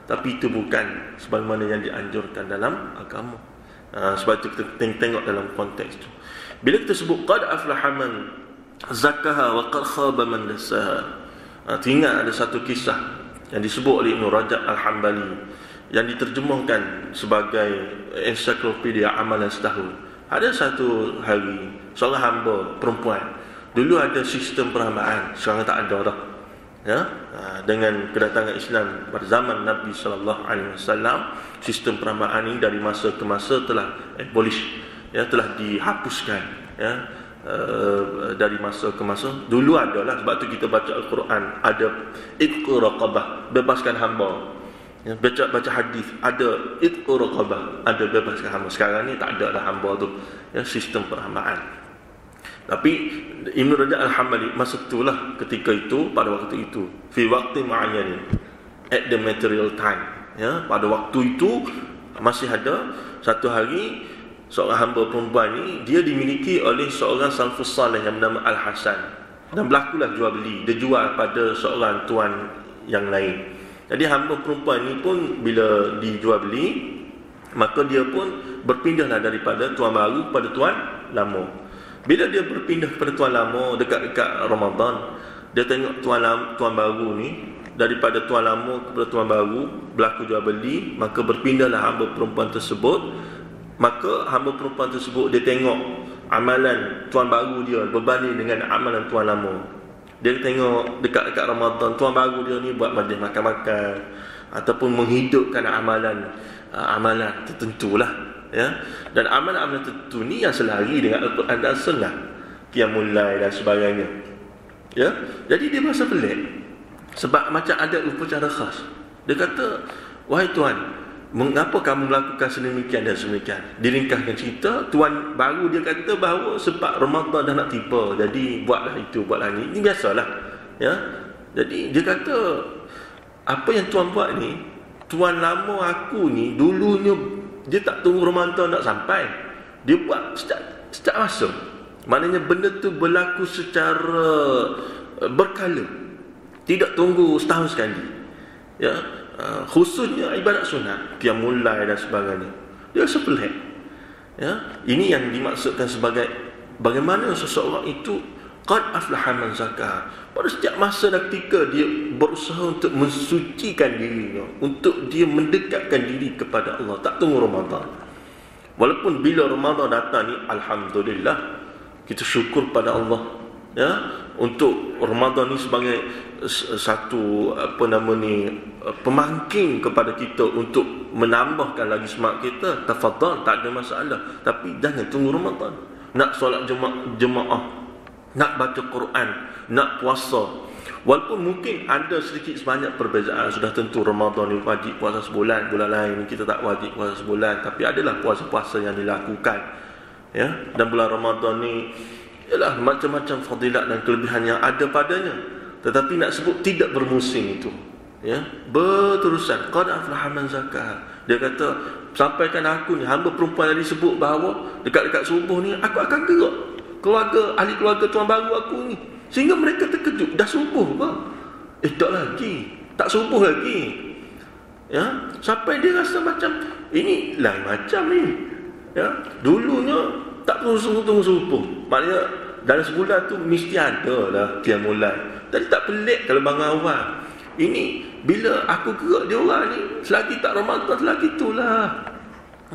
Speaker 1: Tapi itu bukan sebagaimana yang dianjurkan dalam agama. Sebab itu kita tengok dalam konteks itu. Bila kita sebut qad aflaha man zakkaha wa qad khaba man dassaha, ingat ada satu kisah yang disebut oleh Ibn Rajab Al-Hambali yang diterjemahkan sebagai ensiklopedia amalan setahun. Ada satu hari seorang hamba perempuan, dulu ada sistem perhambaan, sekarang tak ada dah, ya. Dengan kedatangan Islam pada zaman Nabi sallallahu alaihi wasallam, sistem perhambaan ini dari masa ke masa telah abolish, ya, telah dihapuskan, ya. Dari masa ke masa. Dulu adalah, sebab tu kita baca Al-Quran ada itqu raqabah, bebaskan hamba, ya. Baca hadis ada itqu raqabah, ada bebaskan hamba. Sekarang ni tak ada dah hamba tu, ya, sistem perhambaan. Tapi Ibn Rajab Al-Hambali masa itulah, ketika itu, pada waktu itu, fi waqti ma'ayyan, at the material time, ya, pada waktu itu masih ada satu hari seorang hamba perempuan ni, dia dimiliki oleh seorang salafus salih yang bernama Al-Hasan, dan berlakulah jual beli, dia jual pada seorang tuan yang lain. Jadi hamba perempuan ni pun bila dijual beli, maka dia pun berpindahlah daripada tuan baru kepada tuan lama. Bila dia berpindah kepada tuan lama dekat-dekat Ramadan, dia tengok tuan baru ni, daripada tuan lama kepada tuan baru berlaku jual beli, maka berpindahlah hamba perempuan tersebut. Maka hamba perempuan tersebut dia tengok amalan tuan baru dia berbanding dengan amalan tuan lama. Dia tengok dekat-dekat Ramadan, tuan baru dia ni buat majlis makan-makan ataupun menghidupkan amalan tertentulah, ya. Dan amalan-amalan tertentu ni yang selari dengan Al-Quran dan Sunnah, qiyamul lail dan sebagainya, ya. Jadi dia merasa pelik sebab macam ada upacara khas. Dia kata, wahai tuan, mengapa kamu melakukan sedemikian dan sedemikian? Diringkaskan cerita, tuan baru dia kata bahawa sebab Ramadan dah nak tiba, jadi buatlah itu, buatlah ini. Ini biasalah. Ya. Jadi dia kata, apa yang tuan buat ni, tuan lama aku ni dulunya dia tak tunggu Ramadan nak sampai, dia buat setiap masa. Maknanya benda tu berlaku secara berkala, tidak tunggu setahun sekali. Ya, khususnya ibadat sunat, qiyamul lail dan sebagainya. Dia rasa pelik. Ya, ini yang dimaksudkan sebagai bagaimana seseorang itu qad aflaha man zakah. Pada setiap masa dan ketika dia berusaha untuk mensucikan dirinya, untuk dia mendekatkan diri kepada Allah, tak tunggu Ramadan. Walaupun bila Ramadan datang ni, alhamdulillah, kita syukur pada Allah, ya, untuk Ramadan ni sebagai satu pemangking kepada kita untuk menambahkan lagi semangat kita. Tafadhal, tak ada masalah. Tapi jangan tunggu Ramadan. Nak solat jemaah, nak baca Quran, nak puasa, walaupun mungkin ada sedikit sebanyak perbezaan. Sudah tentu Ramadan ni wajib puasa sebulan, bulan lain kita tak wajib puasa sebulan, tapi adalah puasa-puasa yang dilakukan, ya. Dan bulan Ramadan ni ialah macam-macam fadilat dan kelebihan yang ada padanya. Tetapi nak sebut tidak bermusim itu, ya, berterusan. Qad aflaha man zakah. Dia kata, sampaikan aku ni, hamba perempuan yang disebut bahawa dekat-dekat subuh ni aku akan gerak keluarga, ahli keluarga tuan baru aku ni, sehingga mereka terkejut. Dah subuh bang? Tak lagi, tak subuh lagi, ya. Sampai dia rasa macam ini lain macam ni, ya. Dulunya tak tunggu subuh, maknanya dalam sebulan tu mesti ada lah qiyamul lail. Tadi tak pelik kalau bangun awal. Ini bila aku gerak dia orang ni, selagi tak Ramadan, selagi itulah,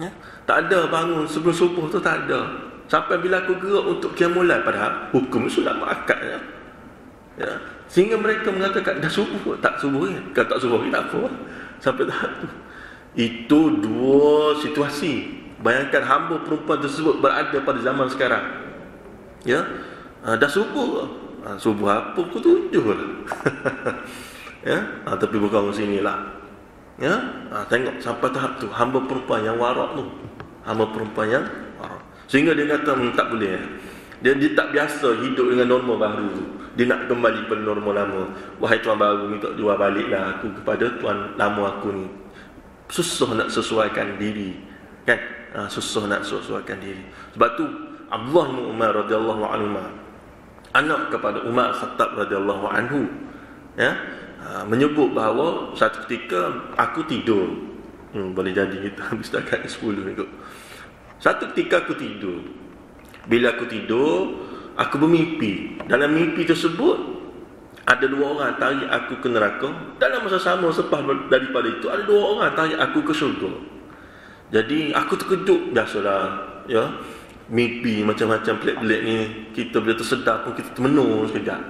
Speaker 1: ya? Tak ada bangun sebelum subuh tu, tak ada. Sampai bila aku gerak untuk qiyamul lail, padahal hukum sunat muakkad, ya. Ya. Sehingga mereka mengatakan dah subuh, tak subuh ni. Kalau tak subuh ni tak apa. Sampai tahap tu. Itu dua situasi. Bayangkan hamba perempuan tersebut berada pada zaman sekarang, ya. Dah subuh. Subuh apa? Pukul 7 lah. Ya. Tapi bukan sini lah, ya. Tengok sampai tahap tu, hamba perempuan yang warak tu, hamba perempuan yang warak. Sehingga dia kata tak boleh. Dia tak biasa hidup dengan norma baru tu. Dia nak kembali pada norma lama. Wahai tuan baru, minta jual baliklah aku kepada tuan lama aku ni. Susah nak sesuaikan diri, kan? Susah nak sesuaikan diri. Sebab tu Abdullah bin Umar radhiyallahu anhu, anak kepada Umar Khattab radhiyallahu anhu, ya, menyebut bahawa satu ketika aku tidur. Boleh jadi kita habis dekat 10 ni kot. Satu ketika aku tidur. Bila aku tidur, aku bermimpi. Dalam mimpi tersebut ada dua orang tarik aku ke neraka. Dalam masa sama selepas daripada itu ada dua orang tarik aku ke syurga. Jadi aku terkejut. Biasalah, ya, mimpi macam-macam pelik-pelik ni, kita bila tersedar pun kita termenung sekejap.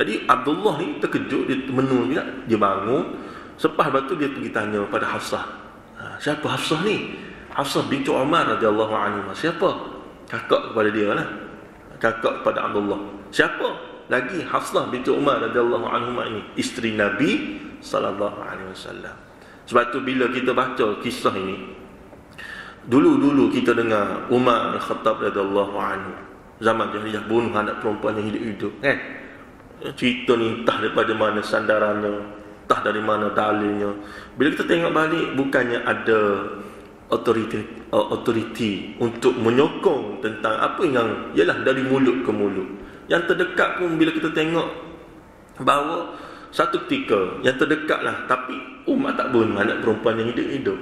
Speaker 1: Jadi Abdullah ni terkejut, dia termenung sekejap, dia bangun. Selepas tu dia pergi tanya pada Hafsah. Siapa Hafsah ni? Hafsah binti Umar radhiyallahu anhu. Siapa? Kakak kepada dia lah, kakak kepada Abdullah. Siapa lagi? Hafsah binti Umar radhiyallahu anhu ini, isteri Nabi sallallahu alaihi wasallam. Sebab tu bila kita baca kisah ini, dulu kita dengar Umar Al-Khattab radhiyallahu anhu zaman jahiliyah bunuh anak perempuan yang hidup-hidup, kan? Cerita ni entah daripada mana sandarannya, entah dari mana dalilnya. Bila kita tengok balik, bukannya ada authority untuk menyokong tentang apa yang ialah dari mulut ke mulut. Yang terdekat pun bila kita tengok bahawa satu ketika yang terdekat lah, tapi Umar tak bunuh anak perempuan yang hidup-hidup,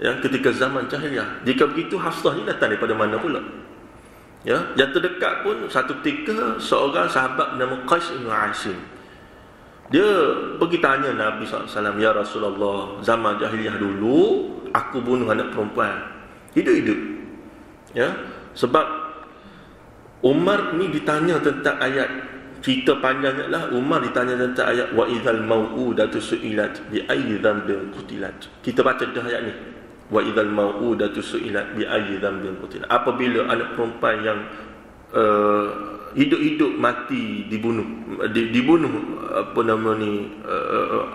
Speaker 1: ya, ketika zaman jahiliyah. Jika begitu, Hafsah ni datang daripada mana pula? Ya, yang terdekat pun satu ketika seorang sahabat bernama Qais bin Asim, dia pergi tanya Nabi SAW, ya Rasulullah, zaman jahiliyah dulu aku bunuh anak perempuan hidup-hidup, ya. Sebab Umar ni ditanya tentang ayat, cerita panjangnya lah. Umar ditanya tentang ayat wa idzal mau'udatu su'ilat bi ayyi dhanbin qutilat. Kita baca dah ayat ni, wa idzal mau'udatu su'ilat bi ayyi dhanbin qutilat. Apabila anak perempuan yang hidup-hidup mati dibunuh apa nama ni,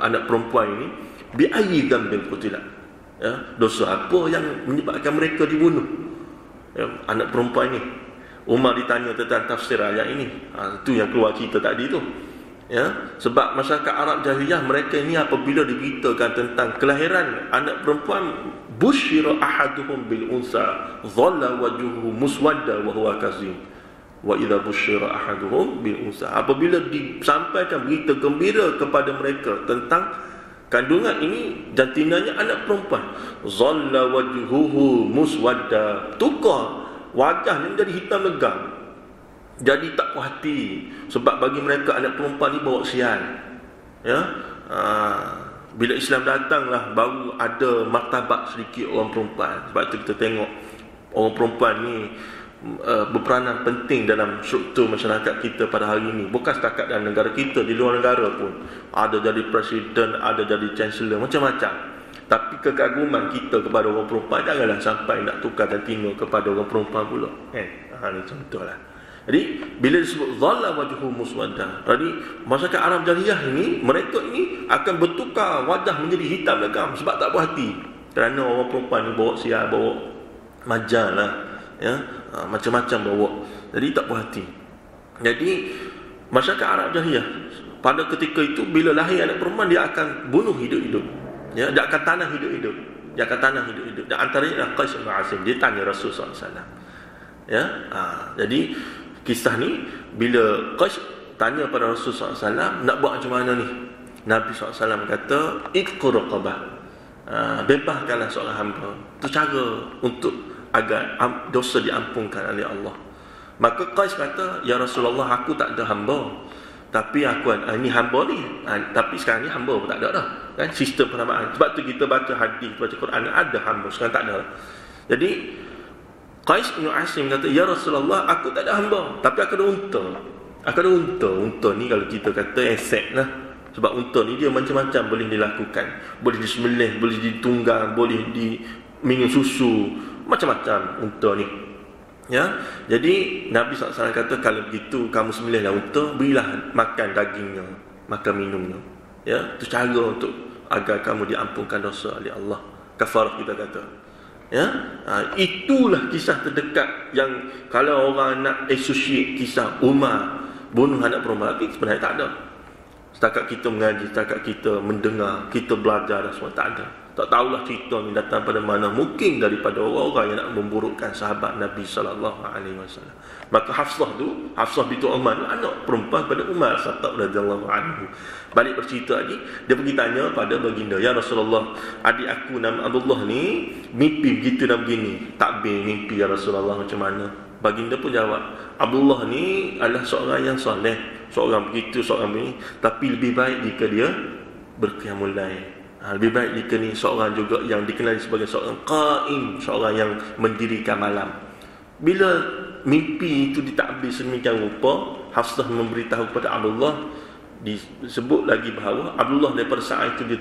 Speaker 1: anak perempuan ini, bi ayyi dhanbin qutilat, ya, dosa apa yang menyebabkan mereka dibunuh, ya, anak perempuan ini. Umar ditanya tentang tafsir ayat ini. Itu yang keluar cerita tadi tu. Ya, sebab masyarakat Arab jahiliyah mereka ini apabila diberitakan tentang kelahiran anak perempuan, busyira ahaduhum bil unsa dhalla wajhuhu muswadda wa huwa kazim. Wa idza busyira ahaduhum bil unsa, apabila disampaikan berita gembira kepada mereka tentang kandungan ini, jantinanya anak perempuan, dhalla wajhuhu muswadda, tukar wajahnya menjadi hitam legam. Jadi tak puas hati, sebab bagi mereka anak perempuan ni bawa sial. Ya, bila Islam datanglah baru ada martabat sedikit orang perempuan. Sebab tu kita tengok orang perempuan ni berperanan penting dalam struktur masyarakat kita pada hari ini. Bukan setakat dalam negara kita, di luar negara pun ada jadi presiden, ada jadi chancellor, macam-macam. Tapi kekaguman kita kepada orang perempuan janganlah sampai nak tukar jantina kepada orang perempuan pula. Ni contohlah. Jadi bila disebut dhalla wajhu muswadda, jadi masyarakat Arab jahiliyah ini, mereka ini akan bertukar wajah menjadi hitam legam sebab tak puas hati kerana orang perempuan ni bawa sial, bawa majalah, ya, macam-macam bawa. Jadi tak puas hati. Jadi masyarakat Arab jahiliyah pada ketika itu bila lahir anak perempuan, dia akan bunuh hidup-hidup. Ya, dia akan tanah hidup-hidup. Dia akan tanah hidup-hidup. Dan antaranya Qais bin Asim, dia tanya Rasulullah SAW. Ya, jadi kisah ni bila Qais tanya pada Rasulullah SAW, nak buat macam mana ni? Nabi SAW kata, itqu raqabah, bebaskanlah seorang hamba. Itu cara untuk agar dosa diampunkan oleh Allah. Maka Qais kata, ya Rasulullah, aku tak ada hamba, tapi aku ini hamba ni, tapi sekarang ni hamba pun tak ada dah, kan? Sistem penamaan. Sebab tu kita baca hadis, baca Quran, ada hamba, sekarang tak ada. Jadi Qais bin Asim kata, ya Rasulullah, aku tak ada hamba, tapi aku ada unta. Aku ada unta. Unta ni kalau kita kata aset lah. Sebab unta ni dia macam-macam boleh dilakukan. Boleh disembelih, boleh ditunggang, boleh diminum susu, macam-macam unta ni. Ya, jadi Nabi SAW kata, kalau begitu kamu sembelihlah unta, berilah makan dagingnya, makan minumnya. Ya, itu cara untuk agar kamu diampunkan dosa oleh Allah. Kafarah kita kata. Ya, itulah kisah terdekat yang kalau orang nak associate kisah Umar bunuh anak perempuan, tapi sebenarnya tak ada. Setakat kita mengaji, setakat kita mendengar, kita belajar dan semua, tak ada. Tak tahulah cerita ni datang pada mana. Mungkin daripada orang-orang yang nak memburukkan sahabat Nabi SAW. Maka Hafsah binti Umar, anak perempuan pada Umar Khattab radhiyallahu anhu. Balik bercerita lagi, dia pergi tanya pada baginda, ya Rasulullah, adik aku nama Abdullah ni mimpi begitu dan begini. Takbir mimpi, ya Rasulullah, macam mana? Baginda pun jawab, Abdullah ni adalah seorang yang soleh, seorang begitu, seorang begini, tapi lebih baik jika dia berqiyamul lail. Lebih baik jika ni seorang juga yang dikenali sebagai seorang qaim, seorang yang mendirikan malam. Bila mimpi itu ditakbir sedemikian rupa, Hafsah memberitahu kepada Abdullah, disebut lagi bahawa Abdullah daripada saat itu dia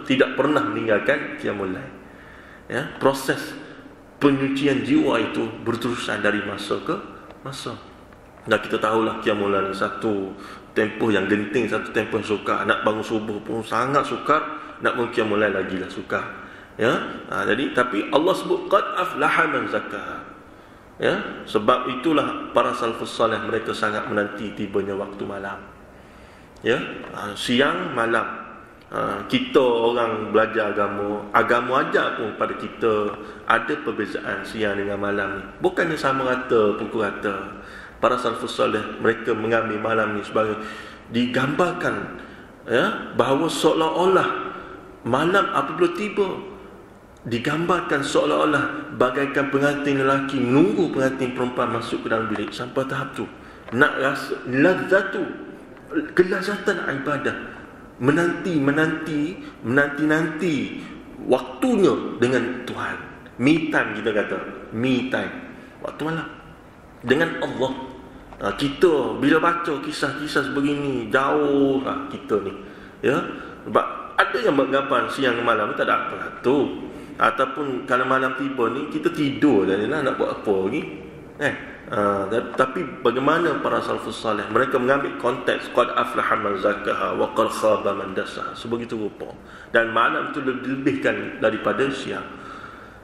Speaker 1: tidak pernah meninggalkan qiyamul lail. Ya, proses penyucian jiwa itu berterusan dari masa ke masa. Dan kita tahulah qiyamul lail satu tempoh yang genting, satu tempoh yang sukar. Nak bangun subuh pun sangat sukar, nak bangun qiyamul lail lagilah sukar. Ya, jadi tapi Allah sebut qad aflaha man zakkaha. Ya, sebab itulah para salafus salih mereka sangat menanti tibanya waktu malam. Ya, siang malam. Kita orang belajar agama ajar pun pada kita ada perbezaan siang dengan malam ni. Bukannya sama rata, pukul rata. Para salafus salih mereka mengambil malam ni sebagai digambarkan, ya, bahawa seolah-olah malam apabila tiba digambarkan seolah-olah bagaikan pengantin lelaki menunggu pengantin perempuan masuk ke dalam bilik. Sampai tahap tu nak rasa lazatu, kelazatan ibadah, menanti waktunya dengan Tuhan. Me time, kita kata me time, waktu malam dengan Allah. Kita bila baca kisah-kisah sebegini, jauh kita ni, ya. Sebab ada yang bergambar siang ke malam, tak ada apa tu. Ataupun kalau malam tiba ni kita tidur dah, nak buat apa lagi, tapi bagaimana para salafus salih mereka mengambil konteks qad aflaha man zakkaha wa qad khaba man dassaha, sebegitu rupa. Dan malam itu dilebihkan daripada siang,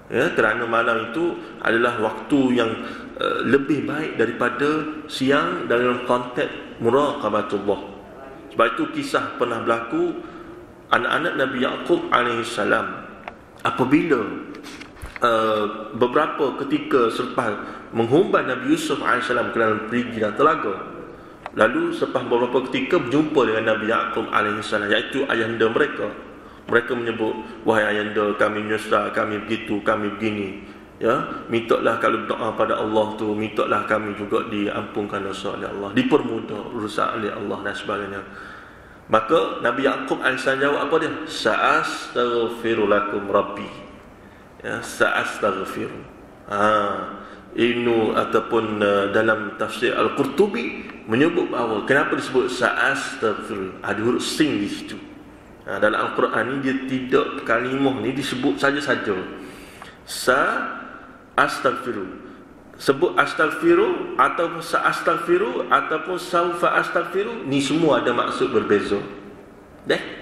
Speaker 1: ya, kerana malam itu adalah waktu yang lebih baik daripada siang dalam konteks muraqabatullah. Sebab itu kisah pernah berlaku, anak-anak Nabi Yaqub alaihissalam apabila beberapa ketika selepas menghumban Nabi Yusuf alaihissalam ke dalam perigi dan telaga, lalu selepas beberapa ketika berjumpa dengan Nabi Yaqub alaihissalam, iaitu ayahanda mereka. Mereka menyebut, wahai ayahanda, kami menyesal, kami begitu, kami begini, ya, mintalah kalau berdoa pada Allah tu, mintalah kami juga diampunkan dosa oleh Allah, dipermudah urusan oleh Allah dan sebagainya. Maka Nabi Yaqub alaihissalam jawab apa dia? Sa'astaghfiru lakum rabbi. Ya, sa'astaghfiru. Ini ataupun dalam tafsir Al-Qurtubi menyebut bahawa kenapa disebut sa'astaghfiru, ada huruf sin di situ. Dalam Al-Quran ni dia tidak, kalimah ni disebut saja-saja. Sa'astaghfiru, sebut astaghfiru ataupun sa'astaghfiru ataupun saufa astaghfiru, ni semua ada maksud berbeza.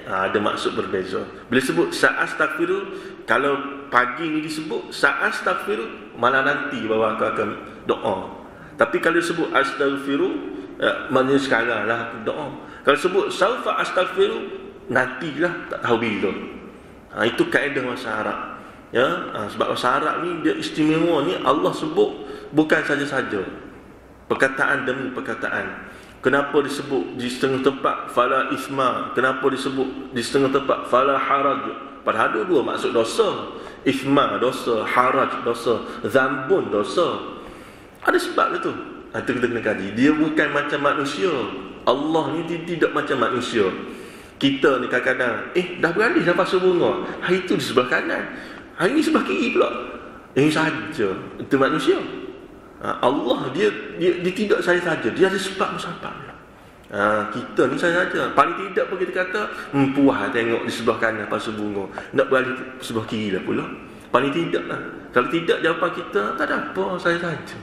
Speaker 1: Ada maksud berbeza. Bila sebut sa'astaghfiru, kalau pagi ni disebut sa'astaghfiru, malah nanti bahawa aku akan doa. Tapi kalau disebut astaghfiru, maknanya sekarang lah aku doa. Kalau sebut saufa astaghfiru, nantilah, tak tahu bila. Itu kaedah bahasa Arab. Ya, sebab bahasa Arab ni dia istimewa ni, Allah sebut bukan saja-saja, perkataan demi perkataan. Kenapa disebut di setengah tempat fala isma, kenapa disebut di setengah tempat fala haraj? Padahal dua maksud dosa. Isma dosa, haraj dosa, zambun dosa. Ada sebab itu. Itu kita kena kaji. Dia bukan macam manusia. Allah ni tidak macam manusia. Kita ni kadang-kadang dah beralih dah pasal bunga, hari itu di sebelah kanan, hari ini sebelah kiri pula. Ini saja, itu manusia. Allah dia tidak saya saja, dia ada sebab-sebab. Kita ni saya saja. Paling tidak pun kita kata puas tengok di sebelah kanan pasal bunga, nak beralih sebelah kiri lah pula. Paling tidak lah. Kalau tidak, jawapan kita tak ada apa, saya saja.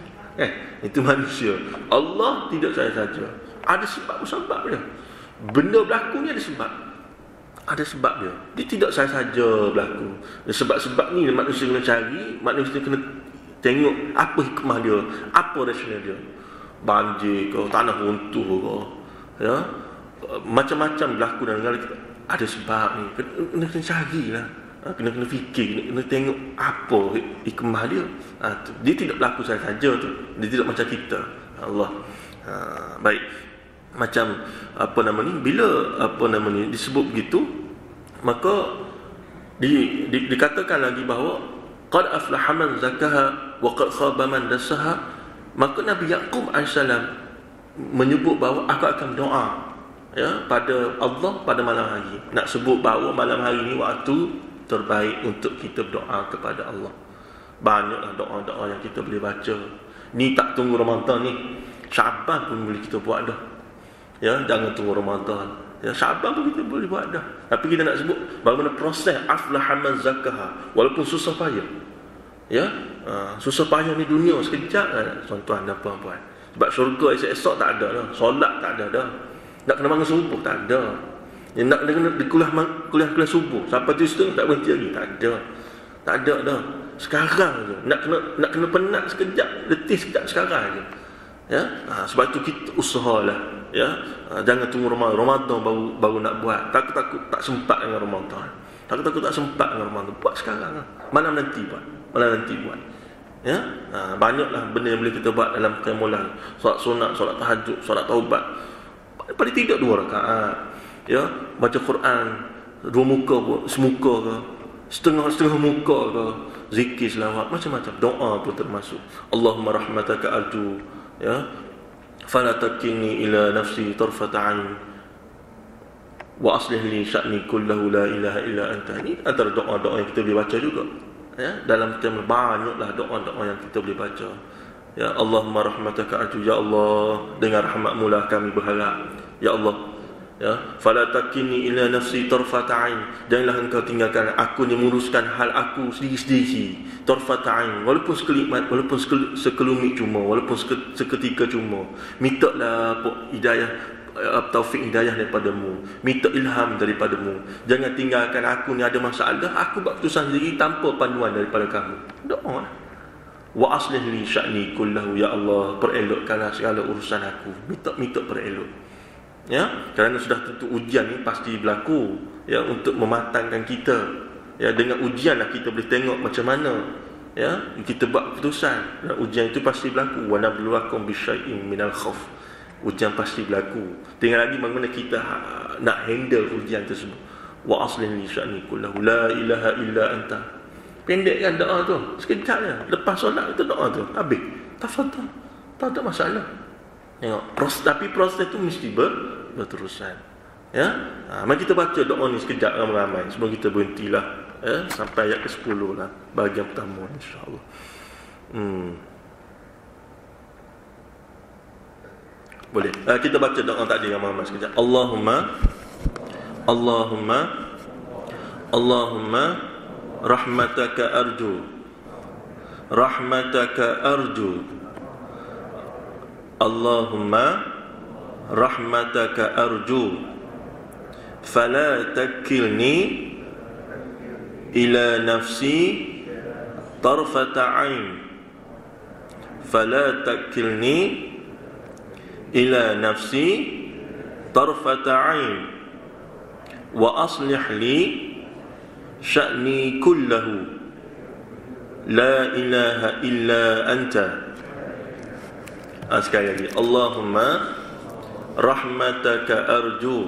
Speaker 1: Itu manusia. Allah tidak saya saja, ada sebab-sebab dia. Benda berlaku ni ada sebab. Ada sebab dia. Dia tidak saja berlaku. Sebab-sebab ni manusia kena cari, manusia kena tengok apa hikmah dia, apa rasional dia. Banjir ke, tanah runtuh ke, ya, macam-macam berlaku dalam negara kita. Ada sebab ni. Kena carilah. Kena fikir, kena tengok apa hikmah dia. Dia tidak berlaku saja tu. Dia tidak macam kita. Allah. Baik. Macam bila disebut begitu, maka dikatakan lagi bahawa qad aflaha man zakaha wa qad khaba man dasaha. Maka Nabi Yaqub alaihissalam menyebut bahawa aku akan berdoa, ya, pada Allah pada malam hari. Nak sebut bahawa malam hari ni waktu terbaik untuk kita berdoa kepada Allah. Banyaklah doa-doa yang kita boleh baca. Ni tak tunggu Ramadan ni, Syaban pun boleh kita buat dah. Ya, jangan tunggu Ramadan. Ya, Syaban pun kita boleh buat dah. Tapi kita nak sebut bagaimana proses aflaha man zakaha, walaupun susah payah. Ya, susah payah ni dunia sekejap kan, tuan-tuan dan puan-puan. Sebab syurga esok-esok tak ada dah. Solat tak ada dah. Nak kena bangun subuh tak ada. Ya, nak kena kuliah subuh sampai tu setengah tak berhenti lagi, tak ada. Tak ada dah. Sekarang je. Nak kena penat sekejap, letih sekejap sekarang je. Ya, sebab tu kita usahalah. Ya, jangan tunggu Ramadan baru nak buat. Takut tak sempat dengan Ramadan. Takut tak sempat dengan Ramadan. Buat sekarang lah. Malam nanti buat. Ya, banyaklah benda yang boleh kita buat dalam kemulan. Solat sunat, solat tahajud, solat taubat. Paling tidak 2 rakaat. Ya, baca Quran 2 muka pun, semuka ke, setengah muka ke, zikir, selawat, macam-macam. Doa pun termasuk. Allahumma rahmataka arju, ya, fala takilni ila nafsi tarfata ain wa aslih li sya'ni kullahu la ilaha illa anta. Ini antara doa-doa yang kita boleh baca juga. Ya, dalam tema banyaklah doa-doa yang kita boleh baca. Ya, Allahumma rahmataka arju, ya Allah, dengan rahmat-Mu lah kami berharap. Ya Allah, ya, fala takilni ila nafsi tarfata ain, janganlah engkau tinggalkan aku ni, menguruskan hal aku sendiri-sendiri. Tarfata ain, walaupun sekelimat, walaupun sekelumit cuma, walaupun seketika cuma. Mintalah hidayah, taufik hidayah daripada-Mu, minta ilham daripada-Mu. Jangan tinggalkan aku ni ada masalah, aku buat keputusan sendiri tanpa panduan daripada Kamu. Doa. Wa aslih li sya'ni kullahu, ya Allah, perelokkanlah segala urusan aku. Minta perelok. Ya, kerana sudah tentu ujian ni pasti berlaku, ya, untuk mematangkan kita. Ya, dengan ujianlah kita boleh tengok macam mana, ya, kita buat keputusan. Dan ujian itu pasti berlaku. Wa nabluwakum bisyai'in minal khauf. Ujian pasti berlaku. Tinggal lagi bagaimana kita nak handle ujian tersebut. Wa aslin li sya'ni kullahu la ilaha illa anta. Pendek kan doa tu, sekejap je. Lepas solat itu doa tu habis. Tafadhal. Tak ada masalah. Tengok, tapi proses tu mesti berterusan. Ya, mari kita baca doa ni sekejap ramai-ramai. Sebelum kita berhentilah, ya, sampai ayat ke-10 lah, bahagian pertama, insya-Allah. Boleh. Kita baca doa tadi ramai-ramai sekejap. Allahumma rahmataka arju. Allahumma rahmataka arju. Fala takilni ila nafsi tarfata ain. Fala takilni ila nafsi tarfata ain. Wa aslih li sya'ni kullahu. La ilaha illa anta. Sekali lagi. Allahumma rahmataka arju.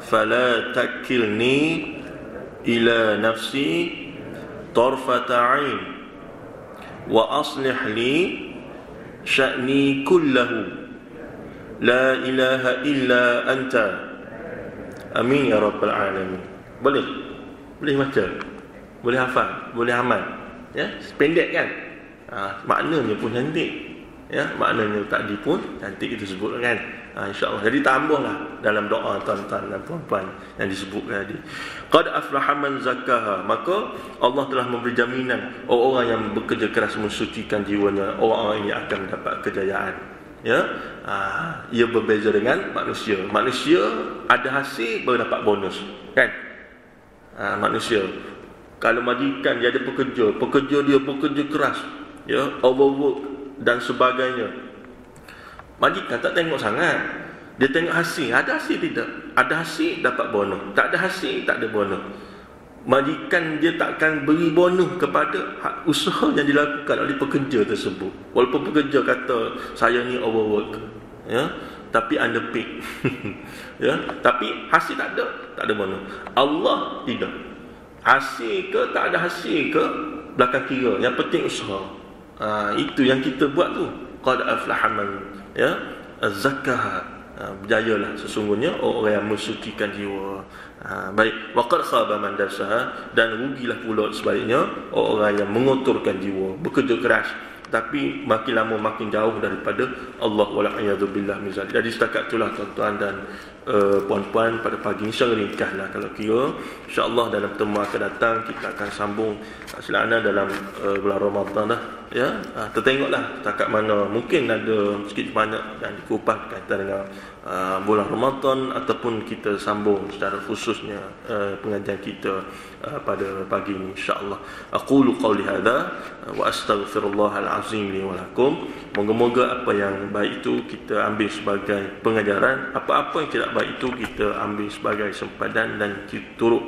Speaker 1: Fala takilni ila nafsi tarfata ain. Wa aslih li sya'ni kullahu. La ilaha illa anta. Amin ya rabbal alamin. Boleh baca, boleh hafal, boleh amal. Ya, pendek kan? Maknanya pun cantik. Ya, maknanya tadi pun cantik itu sebut kan. InsyaAllah. Jadi tambahlah dalam doa tuan-tuan dan puan-puan yang disebutkan tadi. Qad aflaha man zakkaha. Maka Allah telah memberi jaminan orang yang bekerja keras mensucikan jiwanya, orang ini akan mendapat kejayaan. Ya, ia berbeza dengan manusia. Manusia ada hasil baru dapat bonus, kan? Manusia kalau majikan dia ada pekerja dia bekerja keras, ya, overwork dan sebagainya. Majikan tak tengok sangat, dia tengok hasil. Ada hasil tidak? Ada hasil dapat bonus, tak ada hasil tak ada bonus. Majikan dia takkan beri bonus kepada usaha yang dilakukan oleh pekerja tersebut. Walaupun pekerja kata saya ni overwork, ya, tapi underpaid. Ya, tapi hasil tak ada bonus. Allah tidak. Hasil ke tak ada hasil ke belakang kira, yang penting usaha. Itu yang kita buat tu. Qad aflaha man, ya, zakkaha. Berjayalah sesungguhnya orang yang mensucikan jiwa. Baik, waqad khaba man dassaha. Dan rugilah pula sebaliknya orang yang mengotorkan jiwa, bekerja keras tapi makin lama makin jauh daripada Allah, wal a'yadu billah min zalik. Jadi setakat itulah tuan-tuan dan puan-puan pada pagi ini secara ringkaslah kalau kira. InsyaAllah dalam pertemuan akan datang kita akan sambung silana dalam bulan Ramadan dah, ya. Tertengoklah setakat mana mungkin ada sikit banyak yang dikupas berkaitan dengan bulan Ramadan, ataupun kita sambung secara khususnya pengajian kita pada pagi ini insya-Allah. Aqulu qawli hadza wa astaghfirullahal azim li wa lakum. Moga-moga apa yang baik itu kita ambil sebagai pengajaran, apa-apa yang tidak baik itu kita ambil sebagai sempadan dan kita turut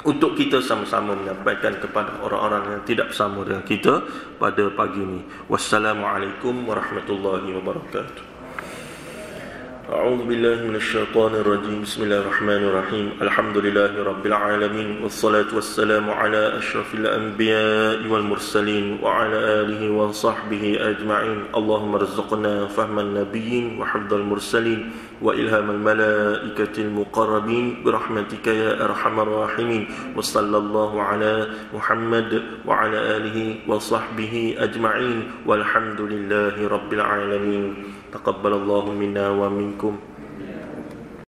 Speaker 1: untuk kita sama-sama menyampaikan kepada orang-orang yang tidak bersama dengan kita pada pagi ini. Wassalamualaikum warahmatullahi wabarakatuh. أعوذ بالله من الشيطان الرجيم. بسم الله الرحمن الرحيم. الحمد لله رب العالمين، والصلاة والسلام على أشرف الأنبياء والمرسلين وعلى آله وصحبه أجمعين. اللهم ارزقنا فهم النبيين وحفظ المرسلين وإلهام الملائكة المقربين برحمتك يا أرحم الراحمين. وصلى الله على محمد وعلى آله وصحبه أجمعين والحمد لله رب العالمين. تقبل الله منا ومنكم.